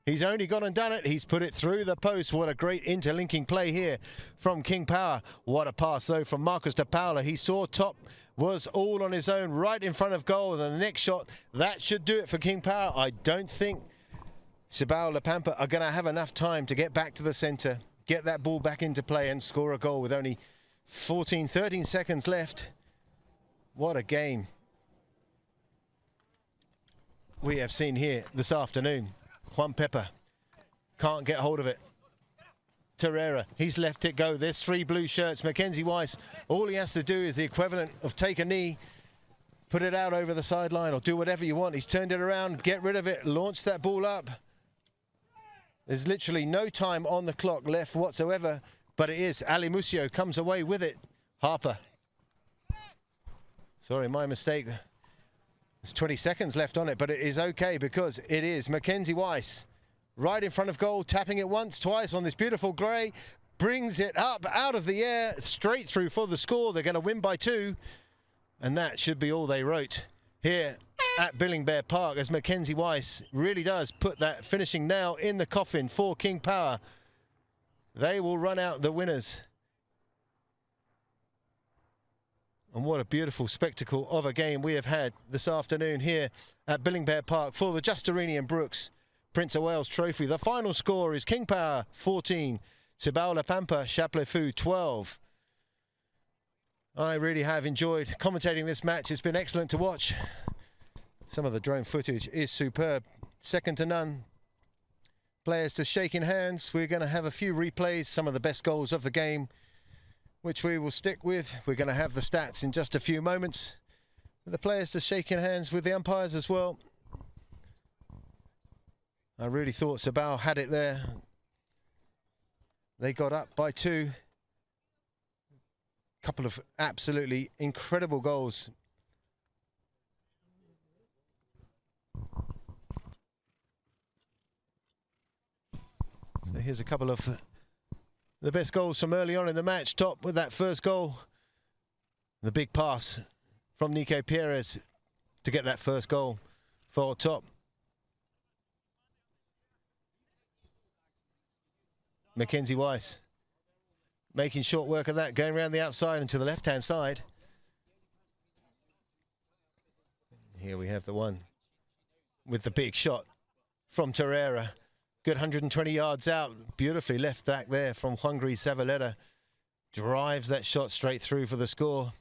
He's only gone and done it. He's put it through the post. What a great interlinking play here from King Power. What a pass, though, from Marcus De Paula. He saw Top was all on his own right in front of goal. And the next shot, that should do it for King Power. I don't think Cibao La Pampa are going to have enough time to get back to the centre, get that ball back into play and score a goal with only 13 seconds left. What a game we have seen here this afternoon. Juan Pepper can't get hold of it. Torreira, he's left it go. There's 3 blue shirts. Mackenzie Weiss, all he has to do is the equivalent of take a knee, put it out over the sideline or do whatever you want. He's turned it around, get rid of it, launch that ball up. There's literally no time on the clock left whatsoever, but it is. Ali Musio comes away with it. Harper. Sorry, my mistake. There's 20 seconds left on it, but it is okay because it is Mackenzie Weiss right in front of goal, tapping it once, twice on this beautiful grey, brings it up out of the air, straight through for the score. They're going to win by 2, and that should be all they wrote here at Billingbear Park, as Mackenzie Weiss really does put that finishing nail in the coffin for King Power. They will run out the winners. And what a beautiful spectacle of a game we have had this afternoon here at Billingbear Park for the Justerini and Brooks Prince of Wales Trophy. The final score is King Power 14, Cibao La Pampa Chapleau 12. I really have enjoyed commentating this match. It's been excellent to watch. Some of the drone footage is superb, second to none. Players to shaking hands. We're going to have a few replays, some of the best goals of the game, which we will stick with. We're going to have the stats in just a few moments. The players to shaking hands with the umpires as well. I really thought Cibao had it there. They got up by 2. Couple of absolutely incredible goals. So here's a couple of the best goals from early on in the match. Top with that first goal. The big pass from Nico Perez to get that first goal for Top. Mackenzie Weiss making short work of that, going around the outside and to the left-hand side. Here we have the one with the big shot from Torreira. Good 120 yards out, beautifully left back there from Juan Gris Zavaleta. Drives that shot straight through for the score.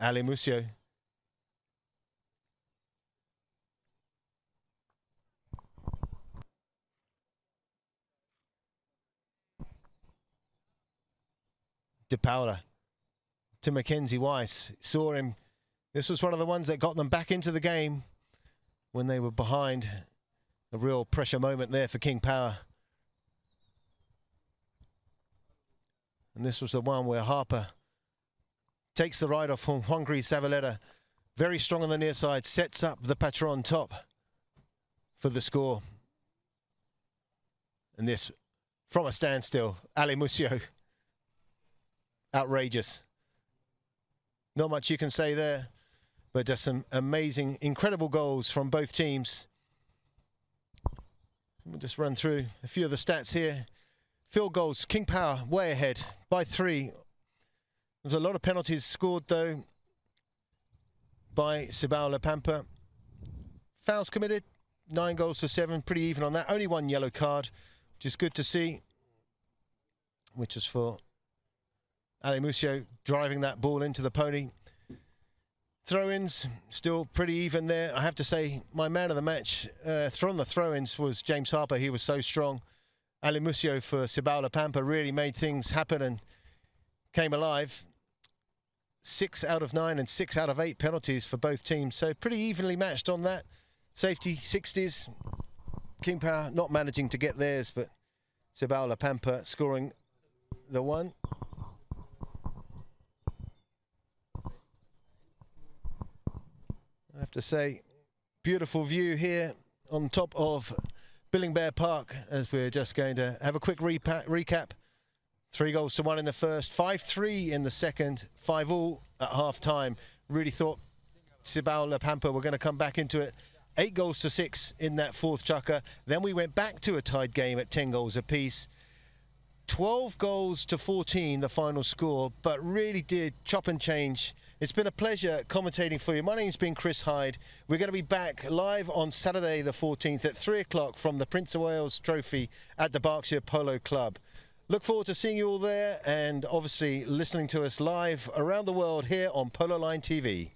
Ali Musio. De Paula to Mackenzie Weiss. Saw him. This was one of the ones that got them back into the game when they were behind. A real pressure moment there for King Power. And this was the one where Harper takes the ride off Juan Gris Zavaleta. Very strong on the near side. Sets up the Patron Top for the score. And this from a standstill. Ali Musio. Outrageous. Not much you can say there. But just some amazing, incredible goals from both teams. We'll just run through a few of the stats here. Field goals, King Power way ahead by 3. There's a lot of penalties scored though by Cibao La Pampa. Fouls committed, 9 goals to 7, pretty even on that. Only 1 yellow card, which is good to see, which is for Ali Musio driving that ball into the pony. Throw-ins, still pretty even there. I have to say, my man of the match from the throw-ins was James Harper. He was so strong. Ali Musio for Cibao La Pampa really made things happen and came alive. 6 out of 9 and 6 out of 8 penalties for both teams. So pretty evenly matched on that. Safety 60s. King Power not managing to get theirs, but Cibao La Pampa scoring the one. I have to say, beautiful view here on top of Billing Bear Park, as we're just going to have a quick recap. 3-1 in the first, 5-3 in the second, 5-all at half-time. Really thought Cibao La Pampa were going to come back into it. 8-6 in that fourth chukker. Then we went back to a tied game at 10 goals apiece. 12-14, the final score, but really did chop and change. It's been a pleasure commentating for you. My name's been Chris Hyde. We're going to be back live on Saturday the 14th at 3 o'clock from the Prince of Wales Trophy at the Berkshire Polo Club. Look forward to seeing you all there and obviously listening to us live around the world here on Polo Line TV.